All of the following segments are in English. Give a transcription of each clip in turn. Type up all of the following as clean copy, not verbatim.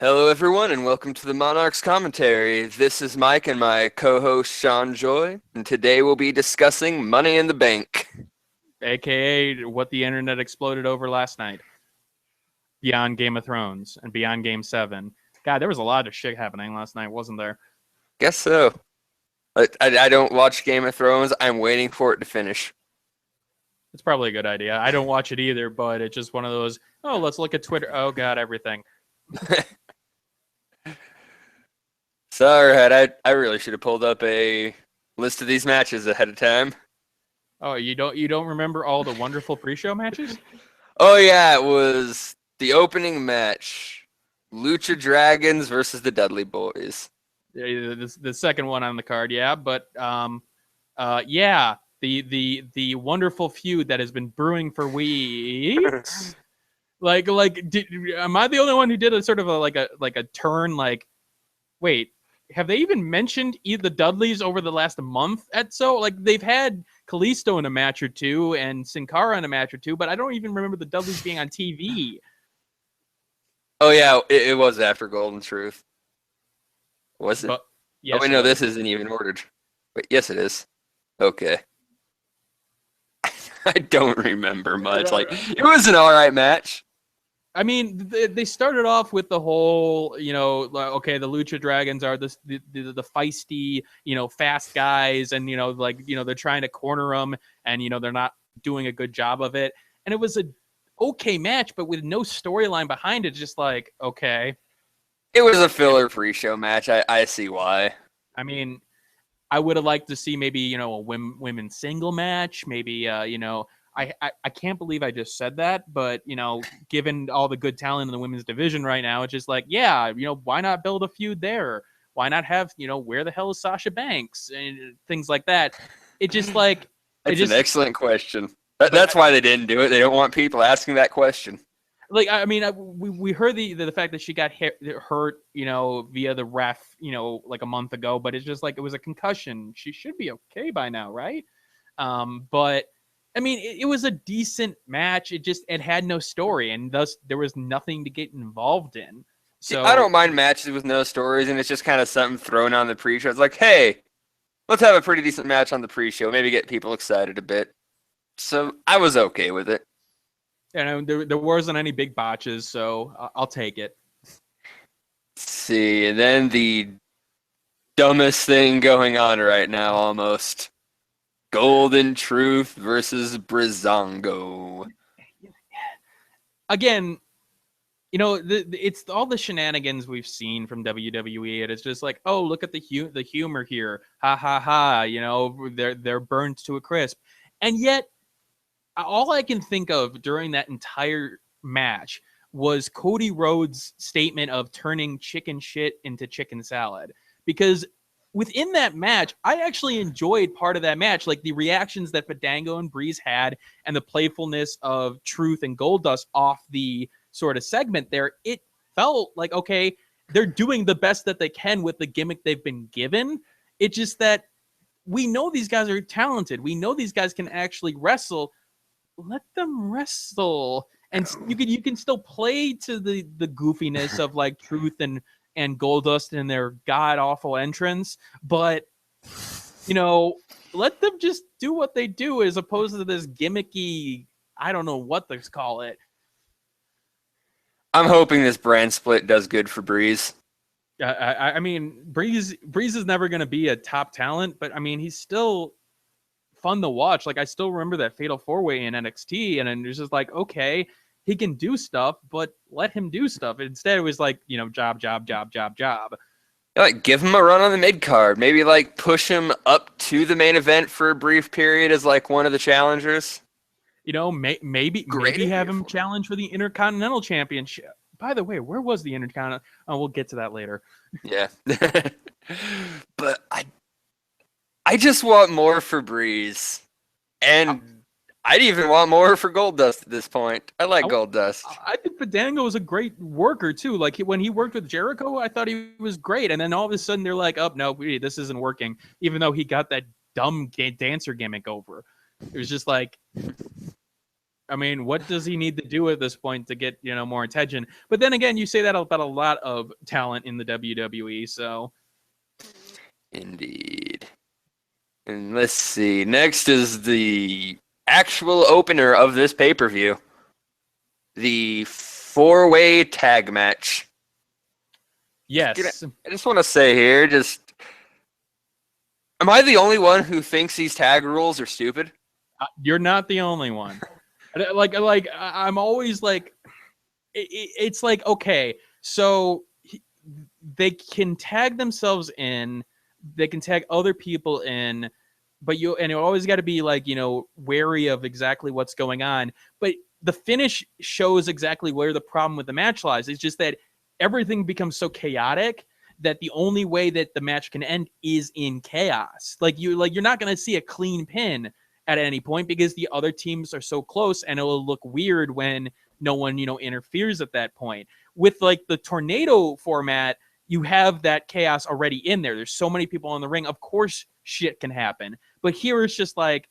Hello, everyone, and welcome to the Monarchs commentary. This is Mike and my co-host Shawn Joy, and today we'll be discussing Money in the Bank. AKA what the internet exploded over last night. Beyond Game of Thrones and beyond Game 7. God, there was a lot of shit happening last night, wasn't there? Guess so. I don't watch Game of Thrones. I'm waiting for it to finish. It's probably a good idea. I don't watch it either, but it's just one of those, oh, let's look at Twitter. Oh, God, everything. Sorry, I really should have pulled up a list of these matches ahead of time. Oh, you don't remember all the wonderful pre-show matches? Oh, yeah, it was the opening match. Lucha Dragons versus the Dudley Boys. Yeah, the second one on the card, yeah. But, yeah, the wonderful feud that has been brewing for weeks. Am I the only one who did a sort of a turn? Like, wait, have they even mentioned the Dudleys over the last month? They've had Kalisto in a match or two and Sin Cara in a match or two, but I don't even remember the Dudleys being on TV. Oh, yeah, it was after Golden Truth. Was it? But, yes, oh, wait, no, this isn't even ordered. Wait, yes, it is. Okay. I don't remember much. It was an all right match. I mean, they started off with the whole, okay, the Lucha Dragons are the feisty, fast guys, and they're trying to corner them, and they're not doing a good job of it. And it was a okay match, but with no storyline behind it. Just like, okay, it was a filler pre-show match. I see why. I mean, I would have liked to see maybe a women's single match, maybe I can't believe I just said that, but given all the good talent in the women's division right now, it's just like, yeah, why not build a feud there? Why not have where the hell is Sasha Banks and things like that? It just like it's an excellent question. That's why they didn't do it. They don't want people asking that question. Like, I mean, we heard the fact that she got hurt, via the ref, like a month ago, but it's just like it was a concussion. She should be okay by now, right? But I mean, it was a decent match. It had no story, and thus there was nothing to get involved in. So I don't mind matches with no stories, and it's just kind of something thrown on the pre-show. It's like, hey, let's have a pretty decent match on the pre-show, maybe get people excited a bit. So I was okay with it. There wasn't any big botches, so I'll take it. Let's see, and then the dumbest thing going on right now, almost. Golden Truth versus Breezango. Again, it's all the shenanigans we've seen from WWE. And it's just like, oh, look at the humor here. Ha, ha, ha. They're burned to a crisp. And yet, all I can think of during that entire match was Cody Rhodes' statement of turning chicken shit into chicken salad. Because within that match, I actually enjoyed part of that match, like the reactions that Fandango and Breeze had and the playfulness of Truth and Goldust off the sort of segment there. It felt like, okay, they're doing the best that they can with the gimmick they've been given. It's just that we know these guys are talented. We know these guys can actually wrestle. Let them wrestle. And you can still play to the goofiness of like Truth and Goldust and their god-awful entrance, but let them just do what they do as opposed to this gimmicky, I don't know what they call it. I'm hoping this brand split does good for Breeze. I mean, Breeze is never going to be a top talent, but I mean, he's still fun to watch. Like, I still remember that Fatal 4-Way in NXT, and it's just like, okay, he can do stuff, but let him do stuff. Instead, it was like, job. Like, give him a run on the mid card. Maybe like push him up to the main event for a brief period as like one of the challengers. Maybe have him challenge for the Intercontinental Championship. By the way, where was the Intercontinental? Oh, we'll get to that later. Yeah, but I just want more for Breeze, and I'd even want more for Goldust at this point. I like Goldust. I think Fandango was a great worker too. Like when he worked with Jericho, I thought he was great, and then all of a sudden they're like, "Oh no, this isn't working." Even though he got that dumb dancer gimmick over, it was just like, I mean, what does he need to do at this point to get, more attention? But then again, you say that about a lot of talent in the WWE. So Indeed. And let's see. Next is the actual opener of this pay-per-view. The four-way tag match. yes, I just want to say here, am I the only one who thinks these tag rules are stupid? you're not the only one. I'm always like, it's like, okay, so they can tag themselves in, they can tag other people in, but you always got to be like, wary of exactly what's going on. But the finish shows exactly where the problem with the match lies. It's just that everything becomes so chaotic that the only way that the match can end is in chaos. You're not going to see a clean pin at any point because the other teams are so close, and it will look weird when no one, interferes at that point. With like the tornado format, you have that chaos already in there. There's so many people in the ring. Of course, shit can happen. But here it's just like,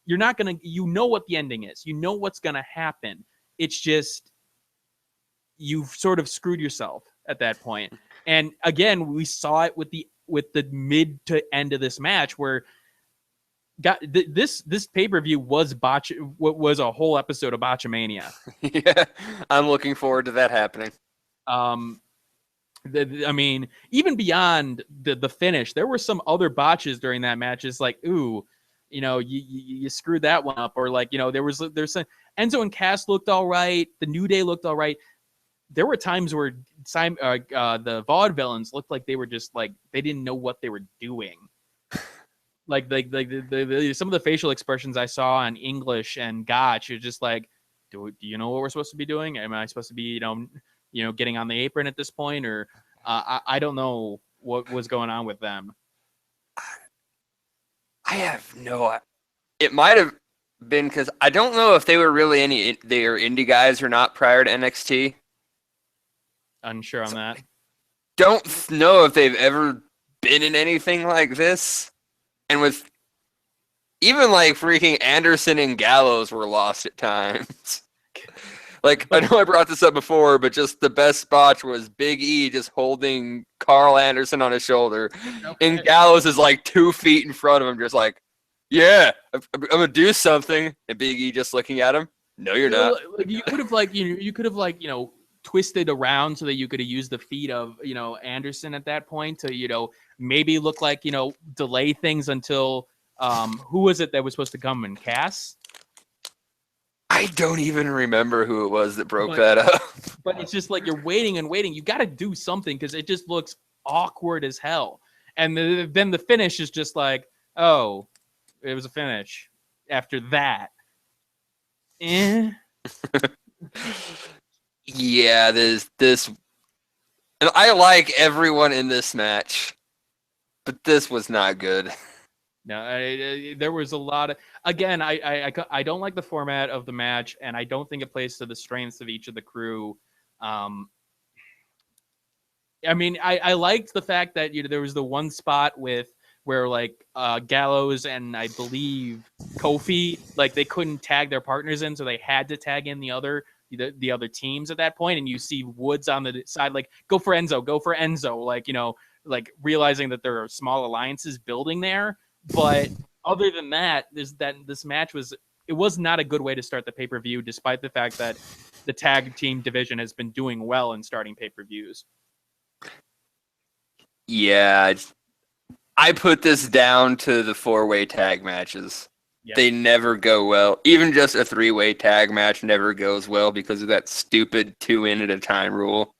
you're not going to, what the ending is. You know what's going to happen. It's just, you've sort of screwed yourself at that point. And again, we saw it with the mid to end of this match where this pay-per-view was a whole episode of Botchamania. Yeah, I'm looking forward to that happening. I mean, even beyond the finish, there were some other botches during that match. It's like, ooh, you screwed that one up, or like, there's some Enzo and Cass looked all right, the New Day looked all right. There were times where the Vaudevillains looked like they were just like they didn't know what they were doing. Like some of the facial expressions I saw in English and Gotch, you're just like, do you know what we're supposed to be doing? Am I supposed to be, getting on the apron at this point, or I don't know what was going on with them. I have no. It might have been because I don't know if they were really they are indie guys or not prior to NXT. Unsure on that. Don't know if they've ever been in anything like this, and with even like freaking Anderson and Gallows were lost at times. Like, I know I brought this up before, but just the best spot was Big E just holding Carl Anderson on his shoulder. Okay. And Gallows is like 2 feet in front of him, just like, yeah, I'm going to do something. And Big E just looking at him. No, you're not. You could have twisted around so that you could have used the feet of, Anderson at that point to, maybe look like, delay things until, who was it that was supposed to come in? Cass? I don't even remember who it was that broke that up. But it's just like you're waiting and waiting. You got to do something because it just looks awkward as hell. And then the finish is just like, oh, it was a finish. After that, yeah, this, and I like everyone in this match, but this was not good. No, there was a lot of. Again, I don't like the format of the match, and I don't think it plays to the strengths of each of the crew. I mean, I liked the fact that there was the one spot where like Gallows and I believe Kofi, like they couldn't tag their partners in, so they had to tag in the other teams at that point, and you see Woods on the side like go for Enzo, like realizing that there are small alliances building there. But other than that, this match was not a good way to start the pay-per-view, despite the fact that the tag team division has been doing well in starting pay-per-views. Yeah, I put this down to the 4-way tag matches. Yep. They never go well. Even just a 3-way tag match never goes well because of that stupid 2 in at a time rule.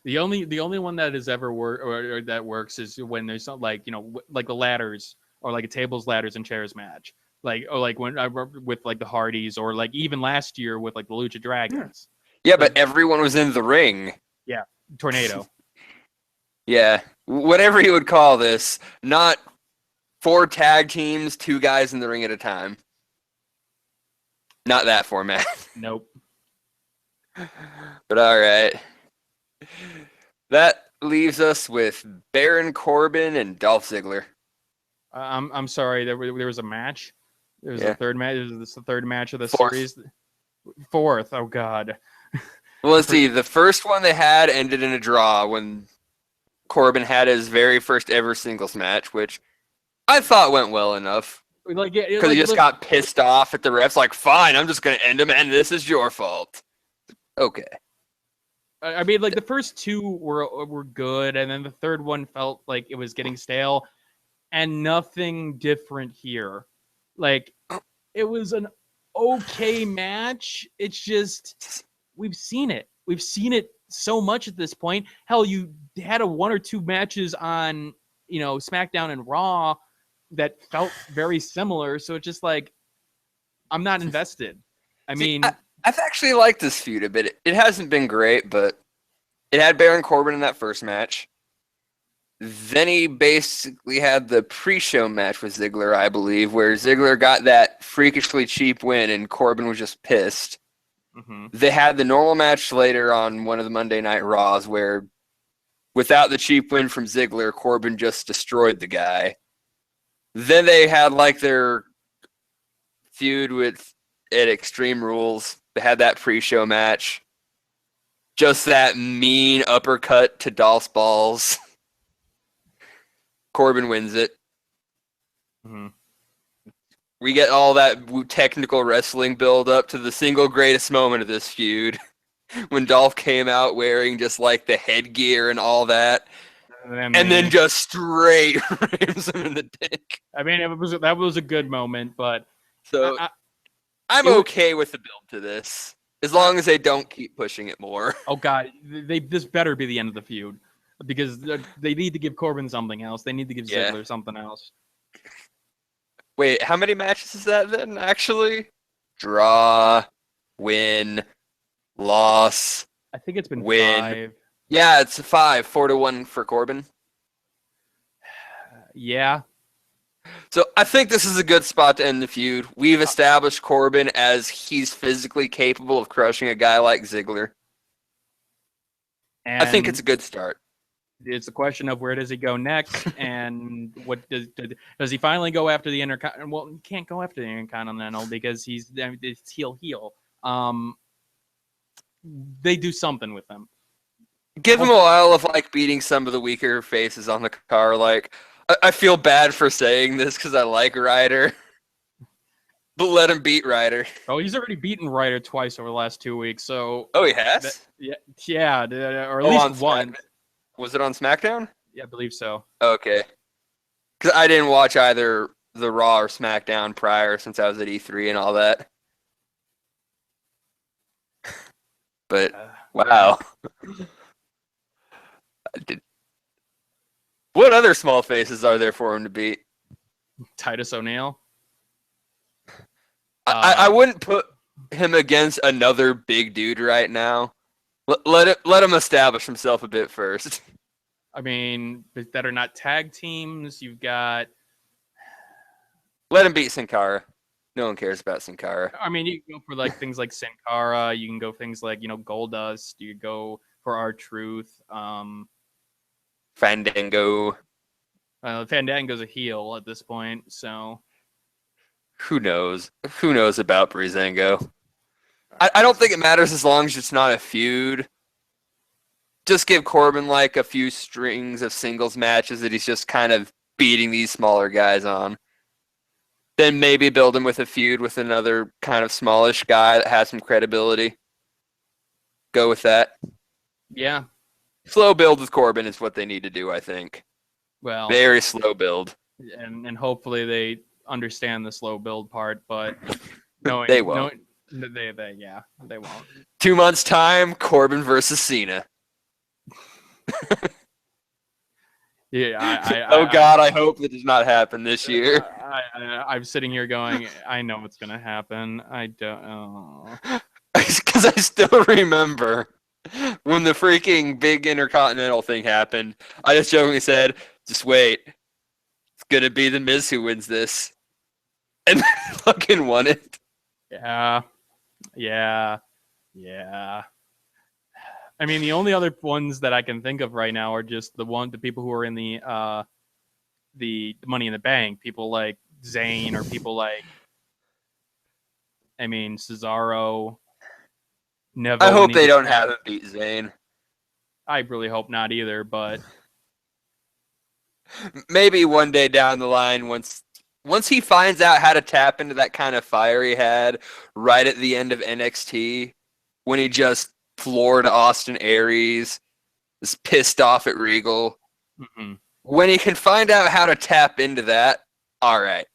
The only one that has ever worked or that works is when there's something like like the ladders or like a tables, ladders, and chairs match, like when I with like the Hardys or like even last year with like the Lucha Dragons. Yeah, but everyone was in the ring. Yeah, tornado. Yeah, whatever you would call this, not 4 tag teams, 2 guys in the ring at a time. Not that format. Nope. But all right. That leaves us with Baron Corbin and Dolph Ziggler. I'm sorry. There was a match. There was a third match. This is the third match of the series. Fourth. Oh God. Well, let's see. The first one they had ended in a draw when Corbin had his very first ever singles match, which I thought went well enough. Like, Because he just got pissed off at the refs, like, fine, I'm just going to end him, and this is your fault. Okay. I mean, like the first two were good, and then the third one felt like it was getting stale, and nothing different here. Like, it was an okay match. It's just we've seen it. We've seen it so much at this point. Hell, you had a 1 or 2 matches on, SmackDown and Raw that felt very similar. So it's just like, I'm not invested. I mean, I've actually liked this feud a bit. It hasn't been great, but it had Baron Corbin in that first match. Then he basically had the pre-show match with Ziggler, I believe, where Ziggler got that freakishly cheap win and Corbin was just pissed. mm-hmm. They had the normal match later on one of the Monday Night Raws where, without the cheap win from Ziggler, Corbin just destroyed the guy. Then they had like their feud at Extreme Rules. They had that pre-show match. Just that mean uppercut to Dolph's balls. Corbin wins it. Mm-hmm. We get all that technical wrestling build up to the single greatest moment of this feud. When Dolph came out wearing just like the headgear and all that. And then just straight rams him in the dick. I mean, that was a good moment, but so I'm okay with the build to this, as long as they don't keep pushing it more. Oh God, this better be the end of the feud, because they need to give Corbin something else. They need to give Ziggler something else. Wait, how many matches is that then? Actually, draw, win, loss. I think it's been win. 5. Yeah, it's 5, 4-1 for Corbin. Yeah. So I think this is a good spot to end the feud. We've established Corbin as he's physically capable of crushing a guy like Ziggler. And I think it's a good start. It's a question of where does he go next, and what does he finally go after the Intercontinental? Well, he can't go after the Intercontinental because it's heel. They do something with him. Give him a while of like beating some of the weaker faces on the car. Like, I feel bad for saying this because I like Ryder, but let him beat Ryder. Oh, he's already beaten Ryder twice over the last 2 weeks. So he has. Yeah, or at least one. Was it on SmackDown? Yeah, I believe so. Okay, because I didn't watch either the Raw or SmackDown prior since I was at E3 and all that. But wow. What other small faces are there for him to beat? Titus O'Neil. I wouldn't put him against another big dude right now. Let him establish himself a bit first. I mean, that are not tag teams. You've got. Let him beat Sin Cara. No one cares about Sin Cara. I mean, you can go for like things like Sin Cara. You can go things like Goldust. You go for R-Truth. Fandango. Fandango's a heel at this point, so who knows? Who knows about Breezango? I don't think it matters as long as it's not a feud. Just give Corbin like a few strings of singles matches that he's just kind of beating these smaller guys on. Then maybe build him with a feud with another kind of smallish guy that has some credibility. Go with that. Yeah. Slow build with Corbin is what they need to do, I think. Well, very slow build. And hopefully they understand the slow build part, but they won't. They won't. 2 months time, Corbin versus Cena. Yeah, God, I hope that does not happen this year. I'm sitting here going, I know what's gonna happen. I don't know. Because I still remember when the freaking big Intercontinental thing happened. I just jokingly said, "Just wait, it's gonna be the Miz who wins this," and fucking won it. Yeah. I mean, the only other ones that I can think of right now are just the people who are in the Money in the Bank. People like Zayn or people like, Cesaro. I Nevo when hope he they gets don't back. have him beat Zayn. I really hope not either, but Maybe one day down the line, once he finds out how to tap into that kind of fire he had right at the end of NXT, when he just floored Austin Aries, is pissed off at Regal. mhm. When he can find out how to tap into that, all right.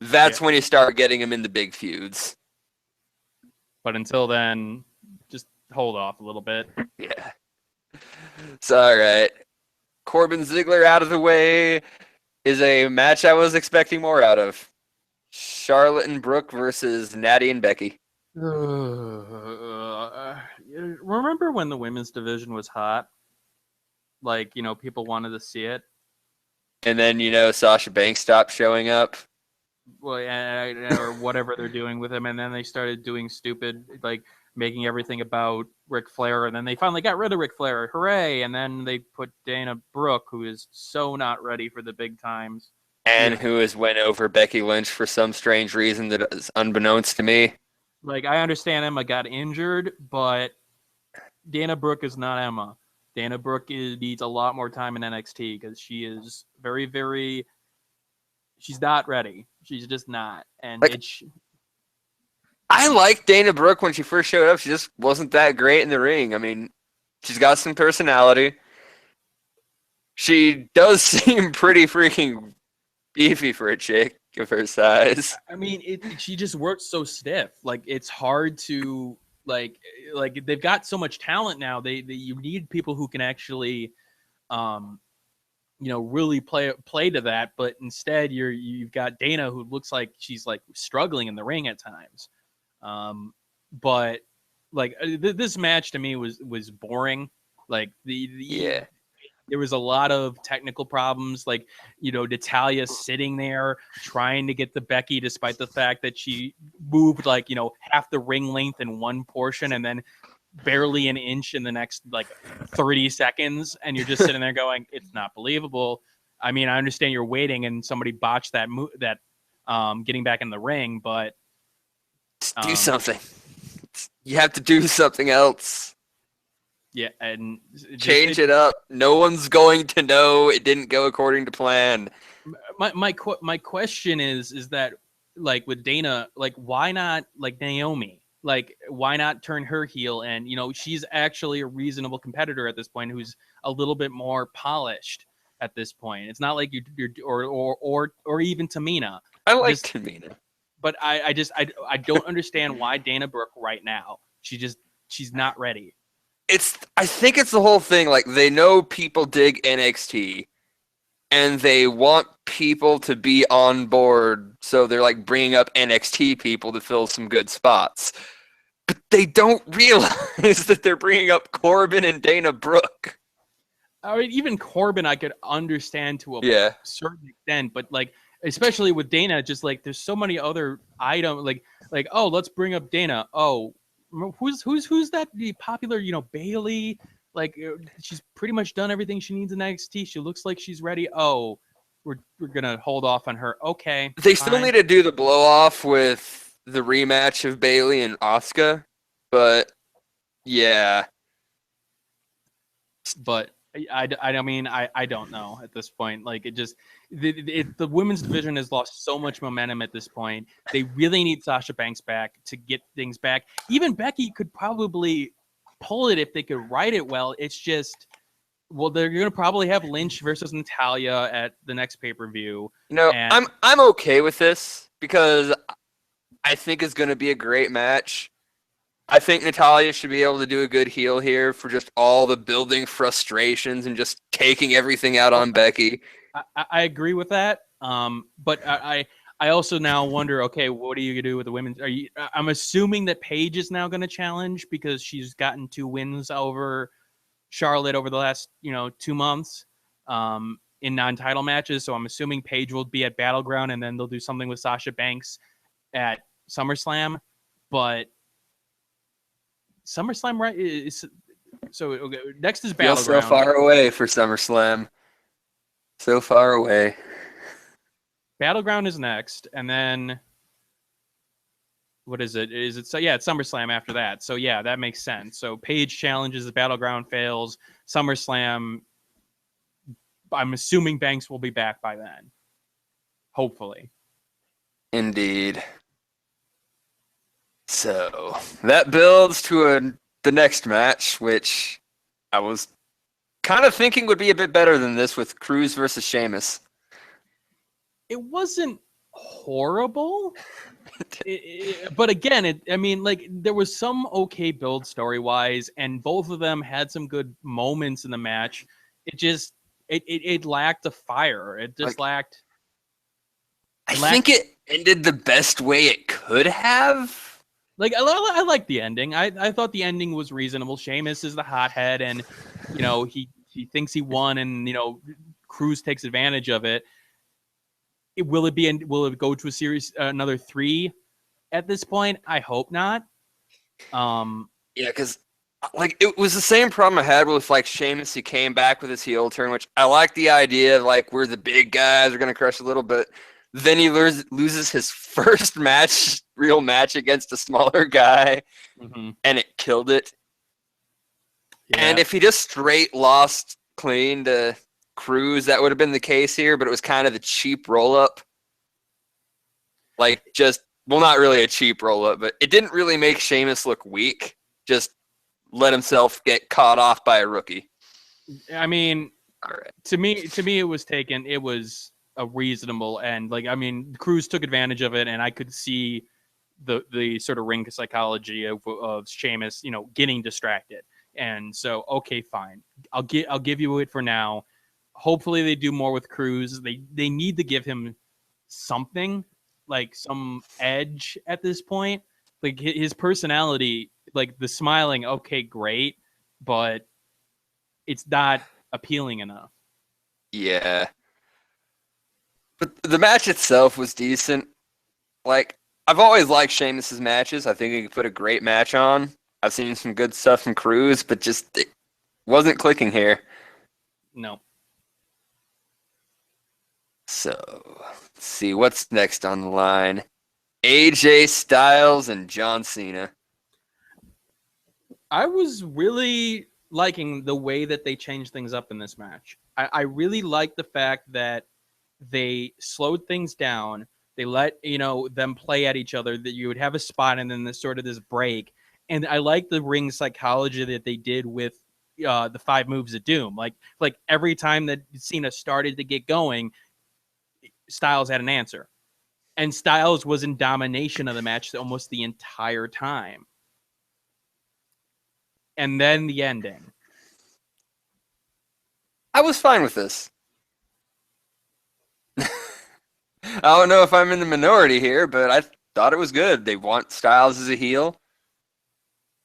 That's Yeah. when you start getting him in the big feuds. But until then, just hold off a little bit. Yeah. So, all right. Corbin Ziggler out of the way is a match I was expecting more out of. Charlotte and Brooke versus Natty and Becky. Remember when the women's division was hot? Like, people wanted to see it. And then, Sasha Banks stopped showing up. Well, or whatever they're doing with him, and then they started doing stupid, like making everything about Ric Flair, and then they finally got rid of Ric Flair. Hooray! And then they put Dana Brooke, who is so not ready for the big times. And who has went over Becky Lynch for some strange reason that is unbeknownst to me. Like, I understand Emma got injured, but Dana Brooke is not Emma. Dana Brooke needs a lot more time in NXT because she is very, very. She's not ready. She's just not, and Like, I liked Dana Brooke when she first showed up. She just wasn't that great in the ring. I mean, she's got some personality. She does seem pretty freaking beefy for a chick of her size. I mean, she just works so stiff. Like, it's hard to like they've got so much talent now. You need people who can actually, really play to that. But instead, you've got Dana, who looks like she's like struggling in the ring at times. But like this match to me was boring. Like Yeah. there was a lot of technical problems, like Natalya sitting there trying to get the Becky, despite the fact that she moved like half the ring length in one portion and then barely an inch in the next like 30 seconds, and you're just sitting there going, it's not believable. I mean, I understand you're waiting and somebody botched that getting back in the ring, but Just do something. You have to do something else. Yeah, and Change it up. No one's going to know it didn't go according to plan. My question is that, like, with Dana, like, why not like Naomi? Like, why not turn her heel? And she's actually a reasonable competitor at this point, who's a little bit more polished at this point. It's not like you're or even Tamina. I like Tamina, but I don't understand why Dana Brooke right now. She's not ready. I think it's the whole thing. Like, they know people dig NXT, and they want people to be on board, so they're like bringing up NXT people to fill some good spots. But they don't realize that they're bringing up Corbin and Dana Brooke. I mean, even Corbin, I could understand to a certain extent, but like, especially with Dana, just like there's so many other items. Like, oh, let's bring up Dana. Oh, who's that popular? Bailey. Like, she's pretty much done everything she needs in NXT. She looks like she's ready. Oh, we're gonna hold off on her. Okay. They still need to do the blow off with the rematch of Bailey and Asuka, but yeah. But I mean, I don't know at this point. Like, it just the women's division has lost so much momentum at this point. They really need Sasha Banks back to get things back. Even Becky could probably pull it if they could write it well. It's just, well, they're going to probably have Lynch versus Natalya at the next pay-per-view. I'm okay with this because I think it's going to be a great match. I think Natalya should be able to do a good heel here for just all the building frustrations and just taking everything out on Becky. I agree with that. But I also now wonder, okay, what are you gonna do with the women? I'm assuming that Paige is now going to challenge because she's gotten 2 wins over Charlotte over the last 2 months in non-title matches. So I'm assuming Paige will be at Battleground, and then they'll do something with Sasha Banks at SummerSlam. But SummerSlam, right? So okay, next is Battleground. So far away for SummerSlam. So far away. Battleground is next, and then what is it? Is it so? Yeah, it's SummerSlam after that. So yeah, that makes sense. So Paige challenges, the Battleground fails. SummerSlam. I'm assuming Banks will be back by then. Hopefully. Indeed. So that builds to the next match, which I was kind of thinking would be a bit better than this with Cruz versus Sheamus. It wasn't horrible. But again, there was some okay build story-wise, and both of them had some good moments in the match. It lacked a fire. It just lacked. I think it ended the best way it could have. Like I like the ending. I thought the ending was reasonable. Sheamus is the hothead, and he thinks he won, and Cruz takes advantage of it. Will it go to a series another 3 at this point? I hope not. Yeah, because it was the same problem I had with Sheamus. He came back with his heel turn, which I like the idea of we're the big guys, we're gonna crush a little bit. Then he loses his first real match against a smaller guy, and it killed it. Yeah. And if he just straight lost clean to Cruz, that would have been the case here, but it was kind of the cheap roll-up. Not really a cheap roll-up, but it didn't really make Sheamus look weak. Just let himself get caught off by a rookie. I mean, to me, it was a reasonable end. Cruz took advantage of it, and I could see the sort of ring psychology of Sheamus, getting distracted. And so, okay, fine. I'll give you it for now. Hopefully they do more with Cruz. They need to give him something, some edge at this point. His personality, the smiling, okay, great, but it's not appealing enough. Yeah. But the match itself was decent. I've always liked Sheamus's matches. I think he could put a great match on. I've seen some good stuff from Cruz, but just it wasn't clicking here. No. So, let's see what's next on the line. AJ Styles and John Cena. I was really liking the way that they changed things up in this match. I really like the fact that they slowed things down. They let them play at each other. That you would have a spot and then this break. And I like the ring psychology that they did with the 5 moves of doom. Like every time that Cena started to get going, Styles had an answer. And Styles was in domination of the match almost the entire time. And then the ending. I was fine with this. I don't know if I'm in the minority here, but I thought it was good. They want Styles as a heel.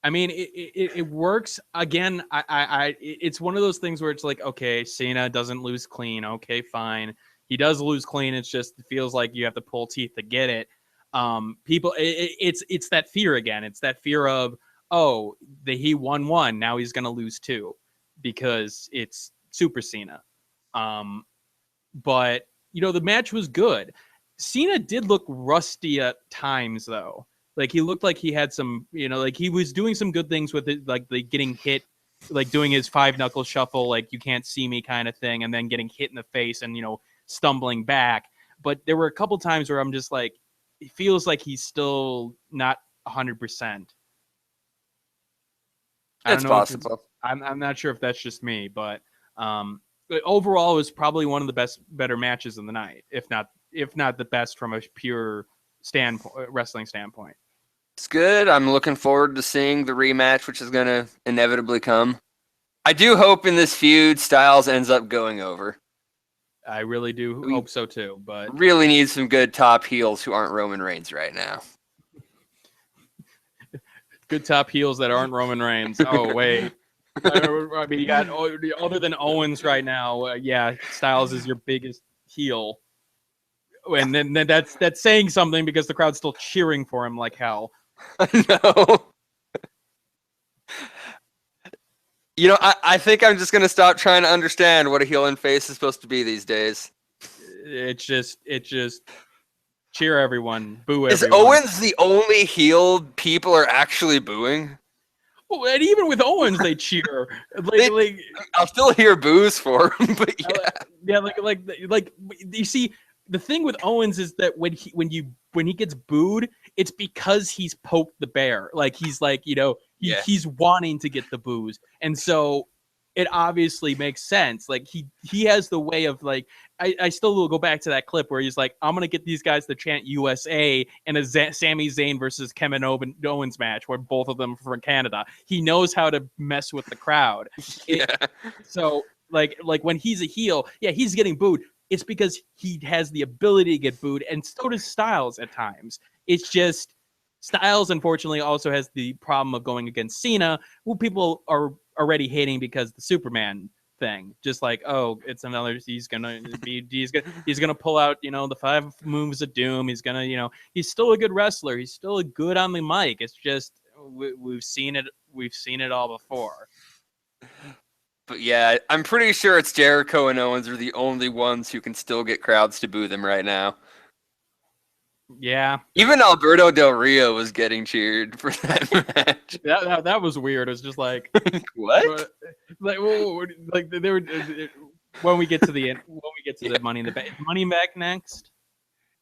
I mean, it works. Again, it's one of those things where it's okay, Cena doesn't lose clean. Okay, fine. He does lose clean. It feels like you have to pull teeth to get it. It's that fear again. It's that fear of, he won 1. Now he's going to lose 2 because it's Super Cena. But, the match was good. Cena did look rusty at times, though. He looked like he had some, he was doing some good things with it, getting hit, doing his 5-knuckle shuffle, you can't see me kind of thing, and then getting hit in the face and, stumbling back. But there were a couple times where I'm just it feels like he's still not 100%. It's possible. I'm not sure if that's just me, but overall, it was probably one of the better matches of the night, if not the best from a pure wrestling standpoint. It's good. I'm looking forward to seeing the rematch, which is going to inevitably come. I do hope in this feud, Styles ends up going over. I really do hope so too, but really need some good top heels who aren't Roman Reigns right now. Good top heels that aren't Roman Reigns. Oh, wait. I mean, you got other than Owens right now. Styles is your biggest heel. And then that's saying something because the crowd's still cheering for him like hell. No. I think I'm just going to stop trying to understand what a heel and face is supposed to be these days. It just Cheer everyone, boo Is everyone. Owens the only heel people are actually booing? Oh, and even with Owens, they cheer. I'll still hear boos for him, but yeah. You see, the thing with Owens is that when he gets booed, it's because he's poked the bear. Like he's like, he's wanting to get the boos, and so it obviously makes sense. Like he has the way of like, I still will go back to that clip where he's like, I'm gonna get these guys to chant USA in a Sami Zayn versus Kevin Owens match where both of them are from Canada. He knows how to mess with the crowd. So like when he's a heel, he's getting booed. It's because he has the ability to get booed, and so does Styles at times. It's just Styles, unfortunately, also has the problem of going against Cena, who people are already hating because the Superman thing. Just like, oh, it's another. He's gonna pull out, the 5 moves of doom. He's gonna, he's still a good wrestler. He's still good on the mic. It's just we've seen it. We've seen it all before. But yeah, I'm pretty sure it's Jericho and Owens are the only ones who can still get crowds to boo them right now. Yeah. Even Alberto Del Rio was getting cheered for that match. That was weird. It was just like what? Like they were when we get to the Money in the Bank. Money back next.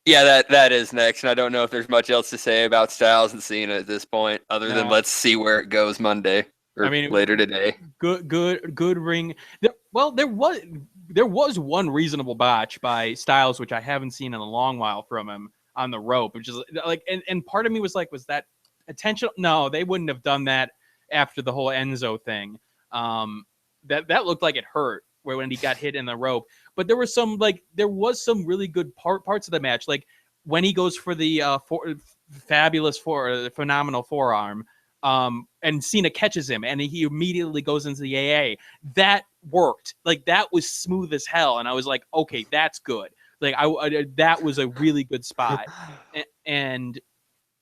Yeah, that is next, and I don't know if there's much else to say about Styles and Cena at this point, other than let's see where it goes Monday or later today. Good ring. There was one reasonable botch by Styles, which I haven't seen in a long while from him on the rope, which is like, and part of me was like, was that intentional? No, they wouldn't have done that after the whole Enzo thing. That looked like it hurt when he got hit in the rope, but there was some really good parts of the match, like when he goes for the phenomenal forearm, and Cena catches him and he immediately goes into the AA. That worked. Like that was smooth as hell, and I was like, okay, that's good. Like that was a really good spot, and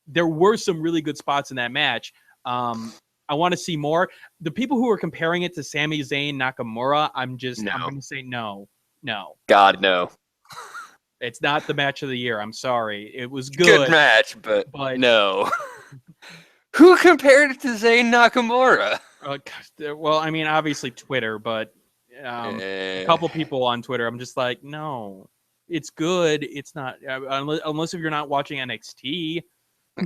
there were some really good spots in that match. I want to see more. The people who are comparing it to Sami Zayn Nakamura, I'm going to say no. God, no. It's not the match of the year. I'm sorry. It was good match, but no. Who compared it to Zayn Nakamura? Well, I mean, obviously Twitter, but a couple people on Twitter, I'm just like, no. It's good. It's not unless if you're not watching NXT.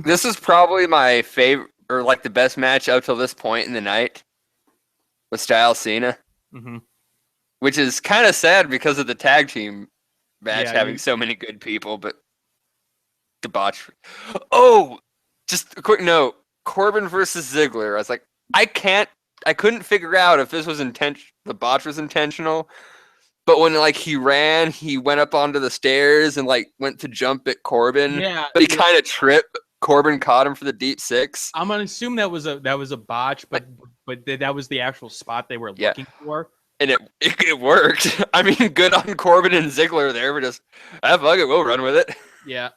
This is probably my favorite, or like the best match up till this point in the night with Styles Cena, which is kind of sad because of the tag team match having so many good people, but debauch. Oh, just a quick note: Corbin versus Ziggler. I was like, I couldn't figure out if this was the botch was intentional. But when he ran, he went up onto the stairs and went to jump at Corbin. Yeah, but he kind of tripped. Corbin caught him for the deep 6. I'm gonna assume that was a botch, but that was the actual spot they were looking for, and it worked. I mean, good on Corbin and Ziggler there. We're just fuck it, we'll run with it. Yeah.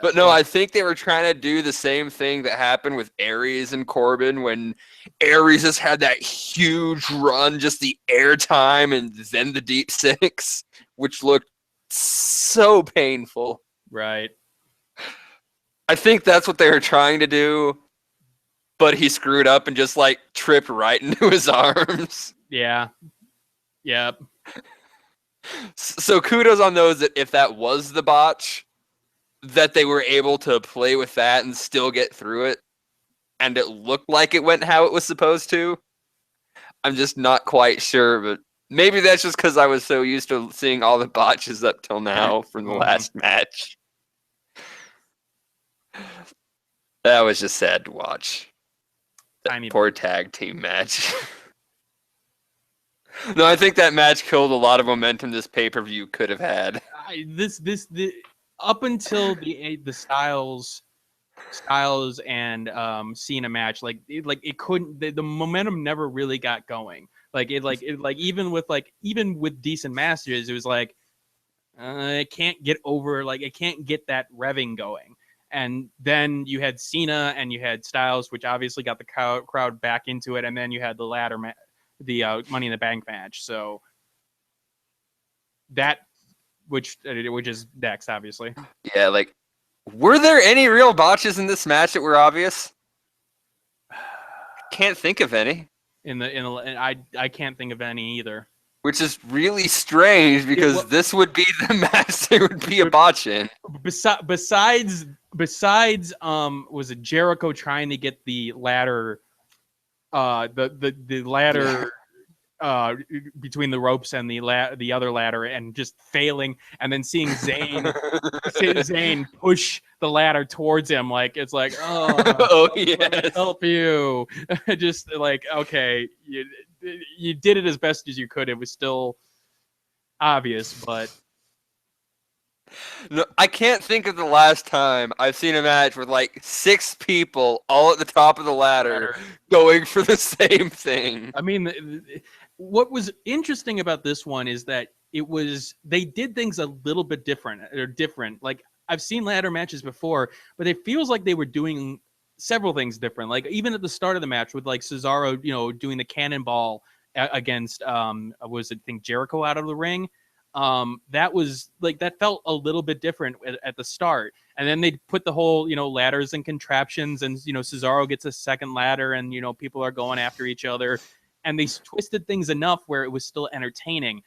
But no, I think they were trying to do the same thing that happened with Aries and Corbin when Aries just had that huge run, just the airtime and then the deep 6, which looked so painful. Right. I think that's what they were trying to do, but he screwed up and just tripped right into his arms. Yeah. Yep. So kudos on those that if that was the botch, that they were able to play with that and still get through it, and it looked like it went how it was supposed to. I'm just not quite sure, but maybe that's just because I was so used to seeing all the botches up till now from the last match. That was just sad to watch. Poor tag team match. No, I think that match killed a lot of momentum this pay-per-view could have had. Up until the Styles and Cena match, it couldn't. The momentum never really got going. Even with decent matches, it was it can't get over. It can't get that revving going. And then you had Cena and you had Styles, which obviously got the crowd back into it. And then you had the Money in the Bank match. So that which is next, obviously. Yeah, like, were there any real botches in this match that were obvious? Can't think of any. I can't think of any either. Which is really strange because this would be the match there would be a botch in. Besides, was it Jericho trying to get the ladder, the ladder between the ropes and the other ladder and just failing, and then seeing Zayn push the ladder towards him, like it's like, oh let me help you. Just like, okay, you did it as best as you could. It was still obvious, but no, I can't think of the last time I've seen a match with like 6 people all at the top of the ladder going for the same thing. I mean, what was interesting about this one is that they did things a little bit different. Like, I've seen ladder matches before, but it feels like they were doing several things different. Like, even at the start of the match with like Cesaro, doing the cannonball against was it, I think, Jericho out of the ring. That was like, that felt a little bit different at the start, and then they put the whole ladders and contraptions, and Cesaro gets a second ladder, and people are going after each other, and they twisted things enough where it was still entertaining.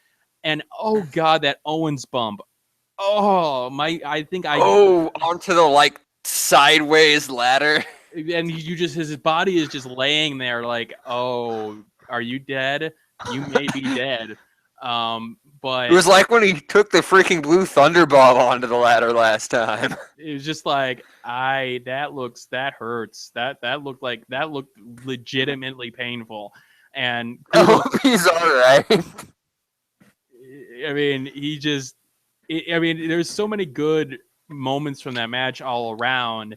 And oh god, that Owens bump! Oh my, onto the like sideways ladder, and his body is just laying there like, oh, are you dead? You may be dead. But it was like when he took the freaking blue thunderball onto the ladder last time. It was just like, that hurts. That looked legitimately painful. And he's all right. I mean, there's so many good moments from that match all around.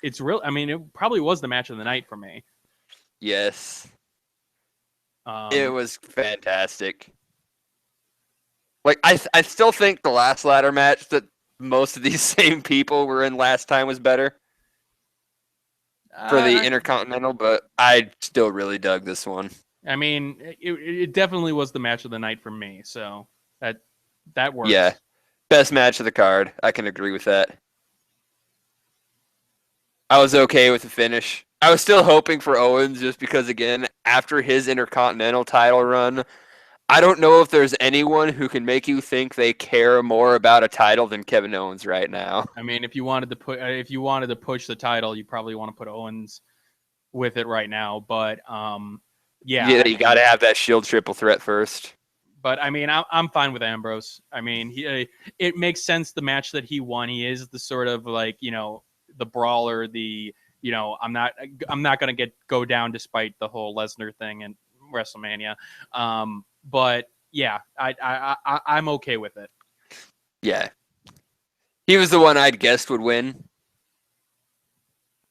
It's real. I mean, it probably was the match of the night for me. Yes. It was fantastic. Like, I still think the last ladder match that most of these same people were in last time was better for the Intercontinental, but I still really dug this one. I mean, it definitely was the match of the night for me, so that works. Yeah, best match of the card. I can agree with that. I was okay with the finish. I was still hoping for Owens just because, again, after his Intercontinental title run, I don't know if there's anyone who can make you think they care more about a title than Kevin Owens right now. I mean, if you wanted to push the title, you probably want to put Owens with it right now. But yeah, you got to have that Shield triple threat first. But I mean, I'm fine with Ambrose. I mean, it makes sense, the match that he won. He is the sort of like, the brawler, I'm not gonna go down despite the whole Lesnar thing and WrestleMania. But yeah, I'm okay with it. Yeah, he was the one I'd guessed would win.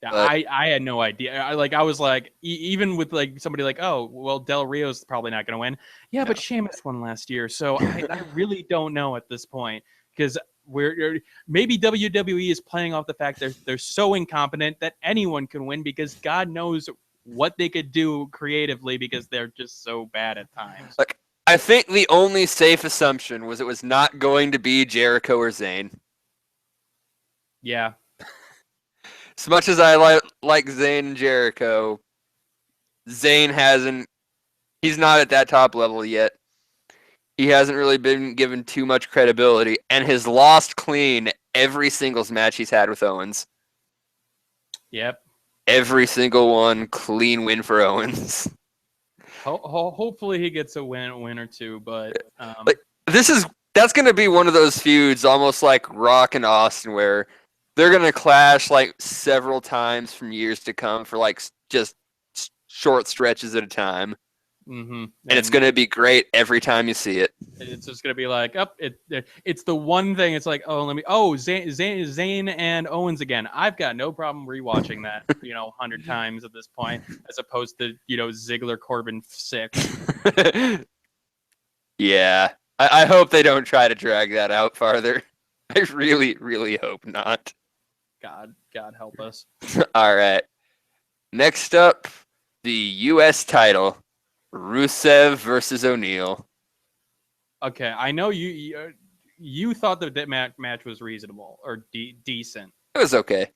Yeah, I had no idea. I was like, even with like somebody like, oh, well, Del Rio's probably not going to win. Yeah, but Sheamus won last year, so I really don't know at this point, because maybe WWE is playing off the fact they're so incompetent that anyone can win, because God knows what they could do creatively, because they're just so bad at times. Like, I think the only safe assumption was it was not going to be Jericho or Zayn. Yeah. As much as I like Zayn and Jericho, Zayn he's not at that top level yet. He hasn't really been given too much credibility, and has lost clean every singles match he's had with Owens. Yep. Every single one, clean win for Owens. Hopefully he gets a win or two, but that's going to be one of those feuds, almost like Rock and Austin, where they're going to clash like several times from years to come for like just short stretches at a time. Mm-hmm. And it's going to be great every time you see it. It's just going to be like, it's the one thing. It's like, Zayn and Owens again. I've got no problem rewatching that, 100 times at this point, as opposed to, Ziggler Corbin 6. Yeah. I hope they don't try to drag that out farther. I really, really hope not. God help us. All right. Next up, the U.S. title. Rusev versus O'Neal. Okay, I know you thought that match was reasonable or decent. It was okay.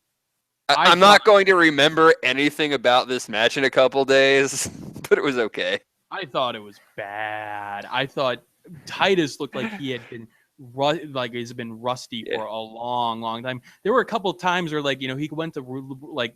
I I'm thought not going to remember anything about this match in a couple days, but it was okay. I thought it was bad. I thought Titus looked like he had been like he's been rusty Yeah. for a long, long time. There were a couple of times where like he went to like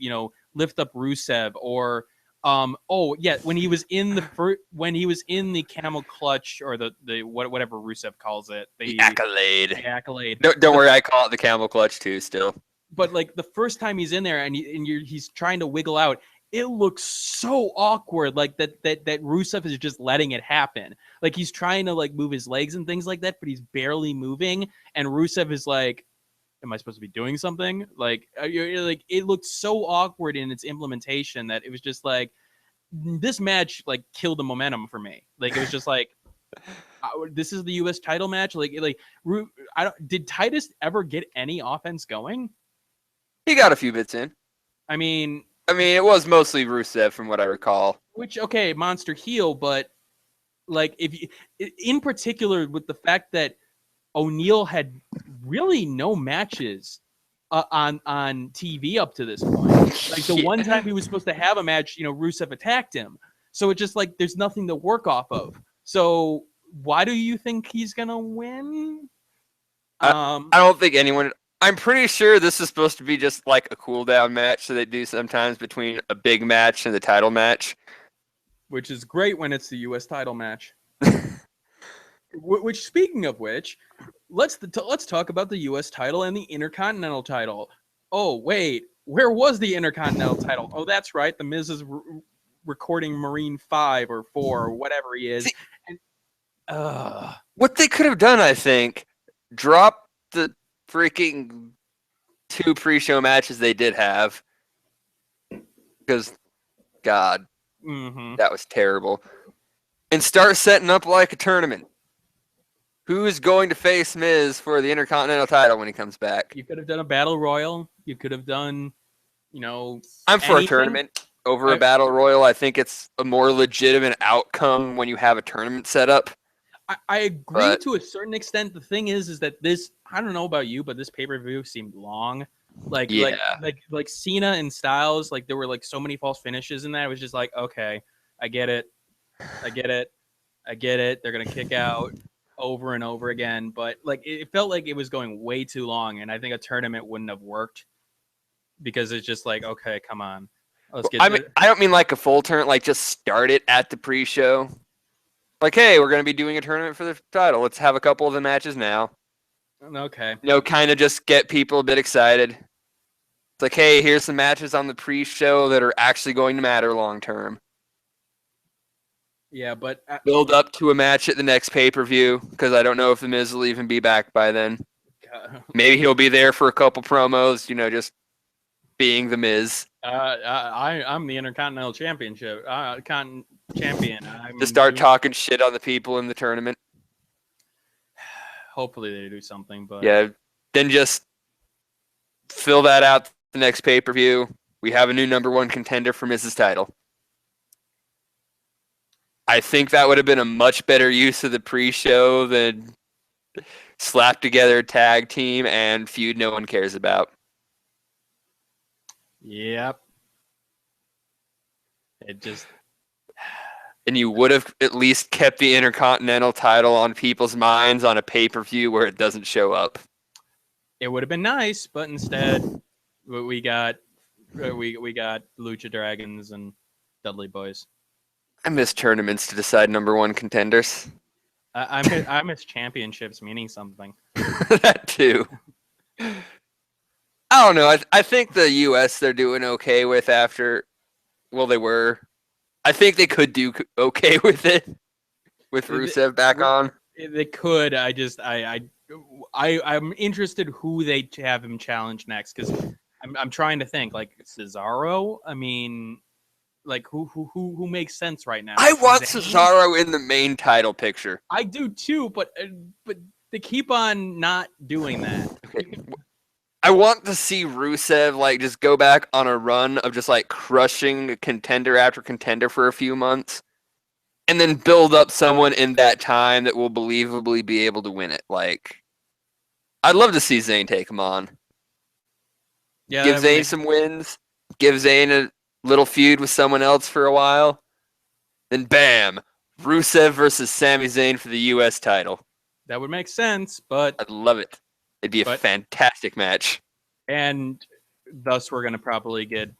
lift up Rusev or oh yeah when he was in the camel clutch or the whatever Rusev calls it The accolade. the accolade. Don't worry, I call it the camel clutch too still. But like the first time he's in there and he's trying to wiggle out, it looks so awkward. Like that Rusev is just letting it happen. Like he's trying to like move his legs and things like that, but he's barely moving. And Rusev is like, "Am I supposed to be doing something?" Like, like it looked so awkward in its implementation that it was just like this match like killed the momentum for me. Like it was just like. This is the U.S. title match. Did Titus ever get any offense going? He got a few bits in. I mean, it was mostly Rusev from what I recall. which okay, monster heel, but like if you, in particular with the fact that O'Neal had really no matches on TV up to this point. Like the one time he was supposed to have a match, Rusev attacked him. So it's just like there's nothing to work off of. So why do you think he's gonna win? I don't think anyone. I'm pretty sure this is supposed to be just like a cool down match that they do sometimes between a big match and the title match. Which is great when it's the U.S. title match. Which, speaking of which, let's talk about the U.S. title and the Intercontinental title. Oh wait, where was the Intercontinental title? Oh, that's right, the Miz is recording Marine 5 or 4 or whatever he is. And, what they could have done, I think, drop the freaking 2 pre-show matches they did have, because God, that was terrible, and start setting up like a tournament. Who's going to face Miz for the Intercontinental title when he comes back? You could have done a battle royal. You could have done, I'm for a tournament over a battle royal. I think it's a more legitimate outcome when you have a tournament set up. I agree to a certain extent. The thing is that this, I don't know about you, but this pay-per-view seemed long. Like Cena and Styles, like there were like so many false finishes in that. It was just like, okay, I get it. They're gonna kick out over and over again, but like it felt like it was going way too long, and I think a tournament wouldn't have worked because it's just like, okay, come on, let's get. I don't mean like a full tournament, like just start it at the pre-show. Like, hey, we're going to be doing a tournament for the title. Let's have a couple of the matches now. Okay. Kind of just get people a bit excited. It's like, hey, here's some matches on the pre-show that are actually going to matter long term. Yeah, but build up to a match at the next pay-per-view, because I don't know if the Miz will even be back by then. Maybe he'll be there for a couple promos, just being the Miz. I'm the Intercontinental Championship champion. Just start talking shit on the people in the tournament. Hopefully they do something, but yeah, then just fill that out the next pay-per-view. We have a new number 1 contender for Miz's title. I think that would have been a much better use of the pre-show than slap together a tag team and feud no one cares about. Yep. It just... And you would have at least kept the Intercontinental title on people's minds on a pay-per-view where it doesn't show up. It would have been nice, but instead we got Lucha Dragons and Dudley Boys. I miss tournaments to decide number 1 contenders. I miss championships meaning something. That too. I don't know. I think the U.S. they're doing okay with after. Well, they were. I think they could do okay with it with Rusev back on. They could. I'm interested who they have him challenge next, because I'm trying to think like Cesaro. I mean, like who makes sense right now? I want Cesaro in the main title picture. I do too, but they keep on not doing that. Okay. I want to see Rusev like just go back on a run of just like crushing contender after contender for a few months, and then build up someone in that time that will believably be able to win it. Like, I'd love to see Zayn take him on. Yeah, Give that would Zayn make some wins. Give Zayn a little feud with someone else for a while. Then bam, Rusev versus Sami Zayn for the U.S. title. sense, but I'd love it. It'd be a fantastic match. And thus we're gonna probably get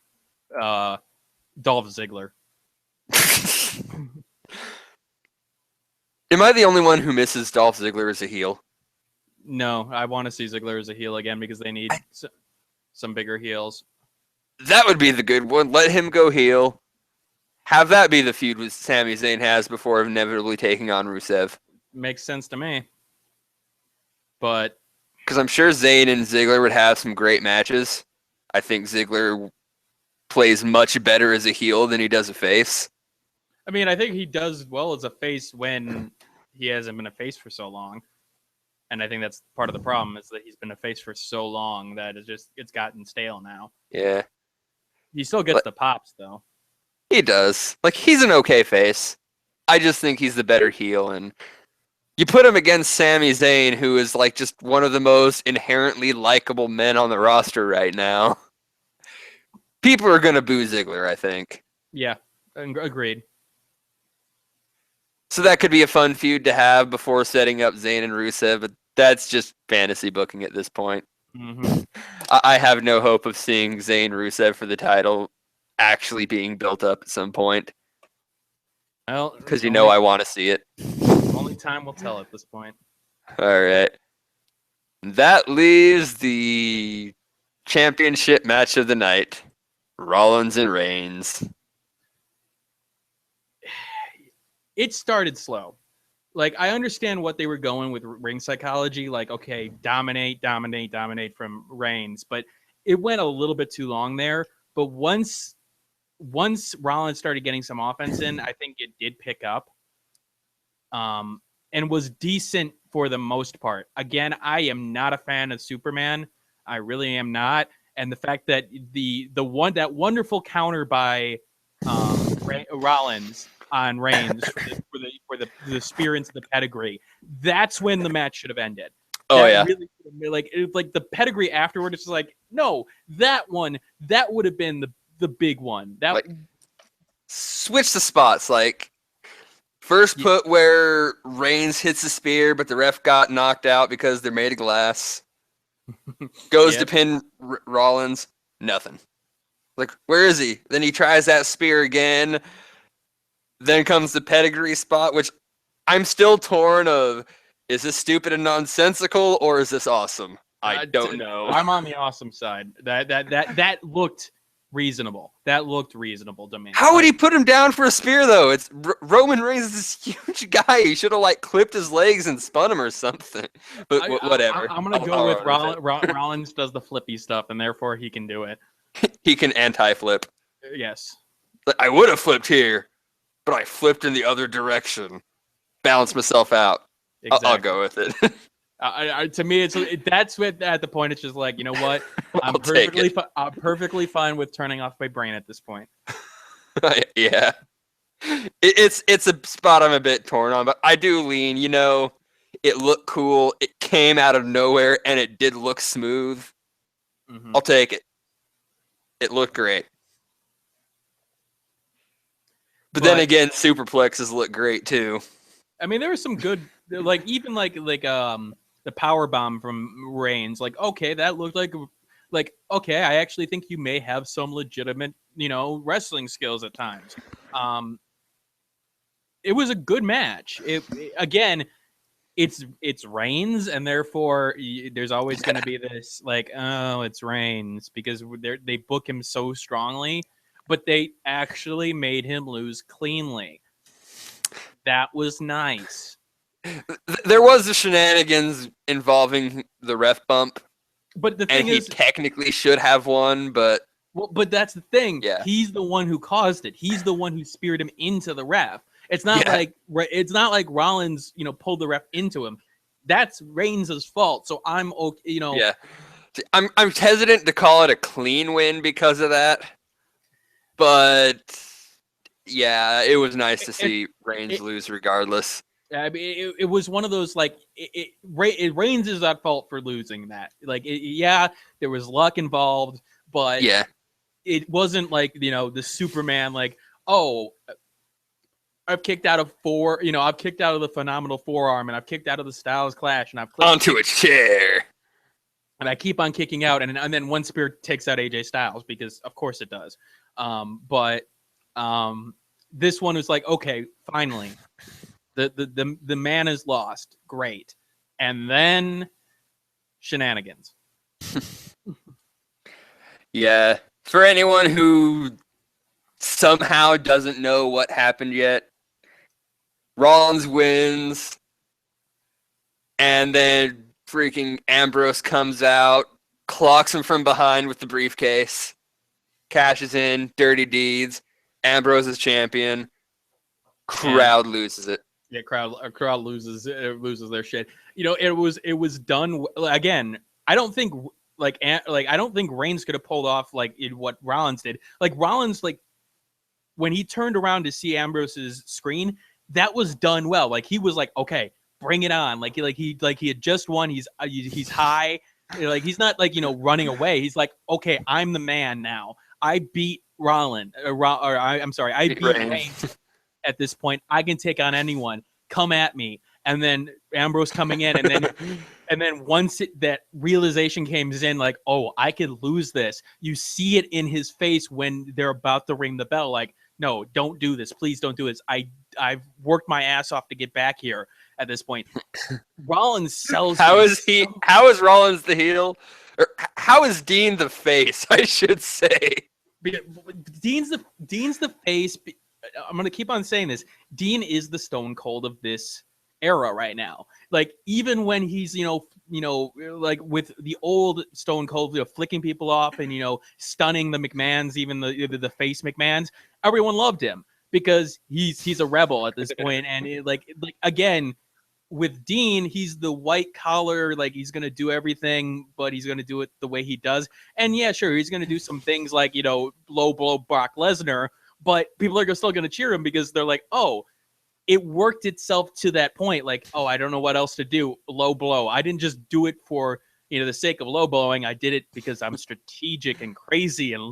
Dolph Ziggler. Am I the only one who misses Dolph Ziggler as a heel? No, I want to see Ziggler as a heel again because they need some bigger heels. That would be the good one. Let him go heel. Have that be the feud with Sami Zayn has before inevitably taking on Rusev. Makes sense to me. But because I'm sure Zayn and Ziggler would have some great matches. I think Ziggler plays much better as a heel than he does a face. I mean, I think he does well as a face when he hasn't been a face for so long. And I think that's part of the problem is that he's been a face for so long that it's gotten stale now. Yeah. He still gets the pops, though. He does. Like, he's an okay face. I just think he's the better heel. And you put him against Sami Zayn, who is, like, just one of the most inherently likable men on the roster right now. People are going to boo Ziggler, I think. Yeah, agreed. So that could be a fun feud to have before setting up Zayn and Rusev, but that's just fantasy booking at this point. Mm-hmm. I have no hope of seeing Zayn Rusev for the title actually being built up at some point. Well, because I want to see it. Only time will tell at this point. All right. That leaves the championship match of the night. Rollins and Reigns. It started slow. Like, I understand what they were going with ring psychology. Like, okay, dominate from Reigns. But it went a little bit too long there. But once Rollins started getting some offense in, I think it did pick up. And was decent for the most part. Again, I am not a fan of Superman. I really am not. And the fact that that wonderful counter by Rollins on Reigns for the spear into the pedigree, that's when the match should have ended. Oh, that yeah. Really, like the pedigree afterward, it's just like, no, that would have been the big one. That switch the spots. Like, first put where Reigns hits the spear, but the ref got knocked out because they're made of glass. Goes to pin Rollins. Nothing. Like, where is he? Then he tries that spear again. Then comes the pedigree spot, which I'm still torn of. Is this stupid and nonsensical, or is this awesome? I don't know. I'm on the awesome side. That looked reasonable. That looked reasonable to me. How would he put him down for a spear, though? It's Roman Reigns is this huge guy. He should have, like, clipped his legs and spun him or something. But whatever. I'm going to go with Rollins does the flippy stuff, and therefore he can do it. He can anti-flip. Yes. I would have flipped here, but I flipped in the other direction. Balanced myself out. Exactly. I'll go with it. To me, that's at the point. It's just like, you know what? I'm perfectly fine with turning off my brain at this point. Yeah, it's a spot I'm a bit torn on, but I do lean. It looked cool. It came out of nowhere, and it did look smooth. Mm-hmm. I'll take it. It looked great. But then again, superplexes look great too. I mean, there was some good, even the power bomb from Reigns. Like, okay, that looked like okay, I actually think you may have some legitimate, wrestling skills at times. It was a good match. It's Reigns, and therefore there's always going to be this like, oh, it's Reigns because they book him so strongly, but they actually made him lose cleanly. That was nice. There was the shenanigans involving the ref bump, but the thing is, he technically should have won, but that's the thing. Yeah. He's the one who caused it. He's the one who speared him into the ref. It's not like Rollins, pulled the ref into him. That's Reigns' fault. So I'm okay, Yeah. I'm hesitant to call it a clean win because of that. But Yeah, it was nice to It, see Reigns it, lose regardless. I mean, it was one of those like Reigns is at fault for losing that. Like, yeah, there was luck involved, but Yeah. it wasn't like the Superman like, oh, I've kicked out of four, I've kicked out of the Phenomenal Forearm, and I've kicked out of the Styles Clash, and I've Onto a chair. and I keep on kicking out, and then one spear takes out AJ Styles because of course it does. But this one was like, okay, finally, the man is lost, great, and then shenanigans. Yeah. For anyone who somehow doesn't know what happened yet, Rollins wins, and then freaking Ambrose comes out, clocks him from behind with the briefcase, cashes in, dirty deeds. Ambrose is champion. Crowd loses it. Yeah, crowd loses their shit. It was done again. I don't think I don't think Reigns could have pulled off like what Rollins did. Like Rollins, like when he turned around to see Ambrose's screen, that was done well. Like he was like, okay, bring it on. Like he had just won. He's high. Like he's not like running away. He's like, okay, I'm the man now. I beat Rollins. I'm sorry, I beat Reigns. At this point, I can take on anyone. Come at me. And then Ambrose coming in, and then once that realization came in, like, oh, I could lose this. You see it in his face when they're about to ring the bell, like, no, don't do this. Please don't do this. I've worked my ass off to get back here. At this point, Rollins sells. How is Rollins the heel? Or how is Dean the face? I should say. Dean's the face. I'm going to keep on saying this. Dean is the Stone Cold of this era right now. Like even when he's, like with the old Stone Cold, flicking people off and, stunning the McMahons, even the face McMahons, everyone loved him because he's a rebel at this point. And like again, with Dean, he's the white collar, like he's going to do everything, but he's going to do it the way he does. And yeah, sure. He's going to do some things like, low blow Brock Lesnar, but people are still going to cheer him because they're like, oh, it worked itself to that point. Like, oh, I don't know what else to do. Low blow. I didn't just do it for, the sake of low blowing. I did it because I'm strategic and crazy and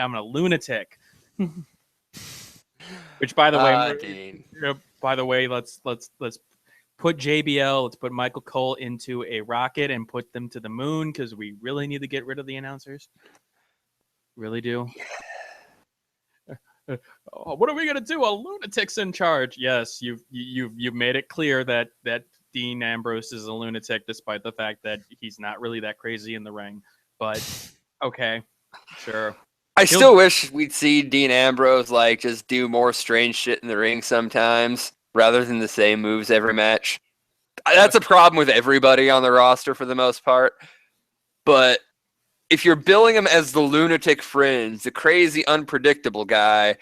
I'm a lunatic. Which, by the way, let's put JBL, let's put Michael Cole into a rocket and put them to the moon because we really need to get rid of the announcers. Really do. Oh, what are we gonna do? A lunatic's in charge. Yes, you've made it clear that Dean Ambrose is a lunatic, despite the fact that he's not really that crazy in the ring. But okay, sure. I still wish we'd see Dean Ambrose like just do more strange shit in the ring sometimes, rather than the same moves every match. That's a problem with everybody on the roster for the most part. But if you're billing him as the lunatic fringe, the crazy, unpredictable guy,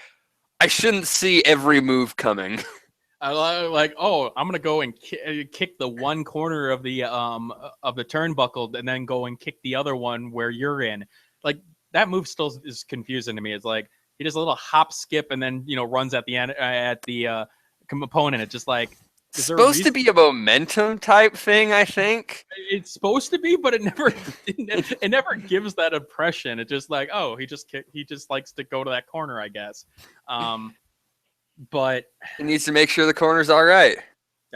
I shouldn't see every move coming. I like, oh, I'm gonna go and kick the one corner of the turnbuckle, and then go and kick the other one where you're in. Like that move still is confusing to me. It's like he does a little hop, skip, and then runs at the end at the opponent. It's just like. It's supposed to be a momentum type thing, I think. It's supposed to be, but it never gives that impression. It's just like, oh, he just likes to go to that corner, I guess. But he needs to make sure the corner's all right.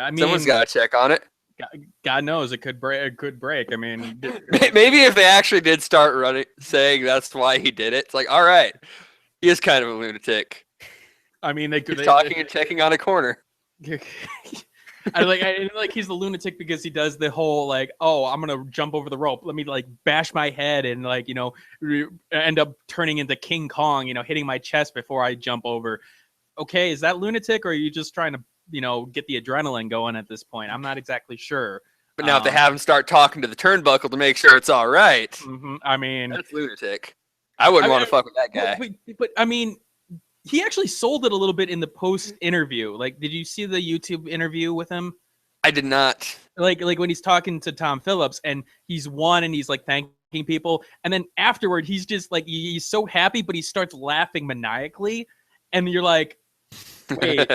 I mean, someone's got to check on it. God knows it could break. It could break. I mean, maybe if they actually did start saying that's why he did it, it's like, all right, he is kind of a lunatic. I mean, he's talking and checking on a corner. I like he's the lunatic because he does the whole like, oh, I'm gonna jump over the rope. Let me like bash my head and like end up turning into King Kong. Hitting my chest before I jump over. Okay, is that lunatic or are you just trying to get the adrenaline going at this point? I'm not exactly sure. But now if they have him start talking to the turnbuckle to make sure it's all right, I mean that's lunatic. I wouldn't want to fuck with that guy. But I mean. He actually sold it a little bit in the post interview. Like, did you see the YouTube interview with him? I did not. Like when he's talking to Tom Phillips and he's won and he's like thanking people. And then afterward, he's just like, he's so happy, but he starts laughing maniacally. And you're like, wait,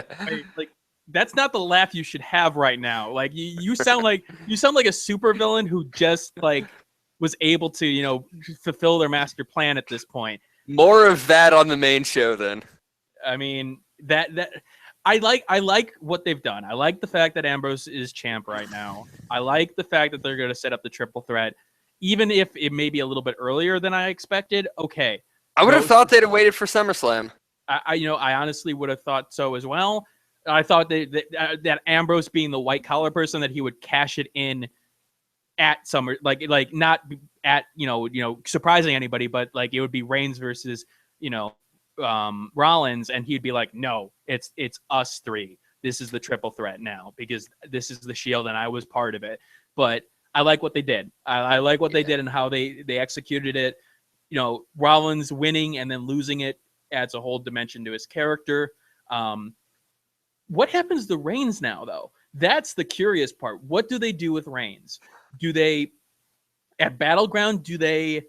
like that's not the laugh you should have right now. Like you sound like a supervillain who just like was able to, fulfill their master plan at this point. More of that on the main show then. I mean, that I like what they've done. I like the fact that Ambrose is champ right now. I like the fact that they're going to set up the triple threat, even if it may be a little bit earlier than I expected. Okay, I would have thought they'd have waited for SummerSlam. I honestly would have thought so as well. I thought that Ambrose being the white collar person, that he would cash it in at Summer, like not at surprising anybody, but like it would be Reigns versus Rollins, and he'd be like, no, it's us three. This is the triple threat now because this is the Shield and I was part of it. But I like what they did. I like what they did and how they executed it. Rollins winning and then losing it adds a whole dimension to his character. What happens to Reigns now, though? That's the curious part. What do they do with Reigns? Do they, at Battleground, do they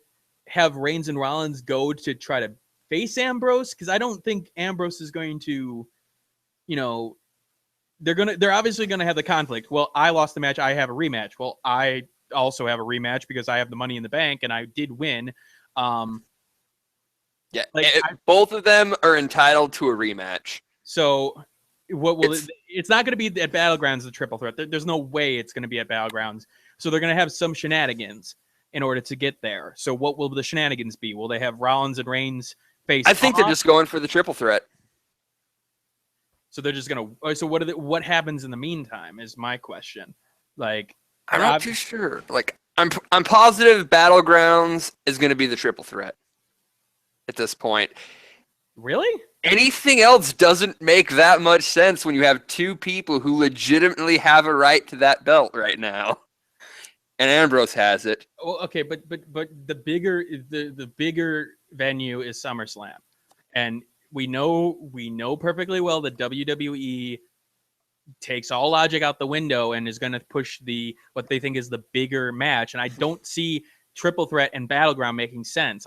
have Reigns and Rollins go to try to face Ambrose? Because I don't think Ambrose is going to, they're obviously gonna have the conflict. Well, I lost the match, I have a rematch. Well, I also have a rematch because I have the Money in the Bank and I did win. Yeah, both of them are entitled to a rematch. So what will it's not going to be at Battlegrounds, the triple threat. There's no way it's going to be at Battlegrounds. So they're going to have some shenanigans in order to get there. So what will the shenanigans be? Will they have Rollins and Reigns face I think they're just going for the triple threat. So they're just going to. So what happens in the meantime is my question. Like, I'm not too sure. Like, I'm positive Battlegrounds is going to be the triple threat at this point. Really? Anything else doesn't make that much sense when you have two people who legitimately have a right to that belt right now, and Ambrose has it. Well, okay, but the bigger venue is SummerSlam, and we know perfectly well that WWE takes all logic out the window and is going to push what they think is the bigger match, and I don't see triple threat and Battleground making sense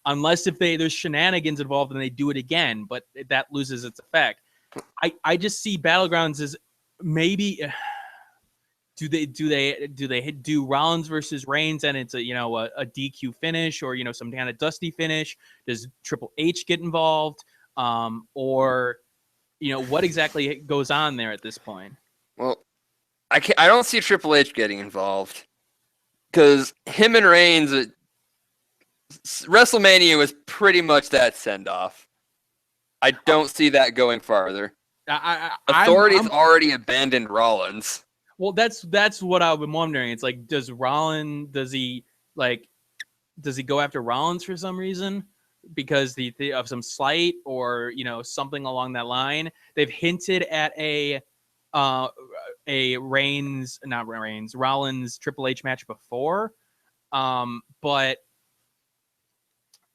unless if there's shenanigans involved and they do it again, but that loses its effect. I just see Battlegrounds as maybe do they do Rollins versus Reigns and it's a DQ finish or some kind of dusty finish? Does Triple H get involved? Or what exactly goes on there at this point? Well, I don't see Triple H getting involved. Because him and Reigns, WrestleMania was pretty much that send-off. I don't see that going farther. Authority's already abandoned Rollins. Well, that's what I've been wondering. It's like, does he go after Rollins for some reason? Because of some slight or something along that line. They've hinted at a Rollins Triple H match before, but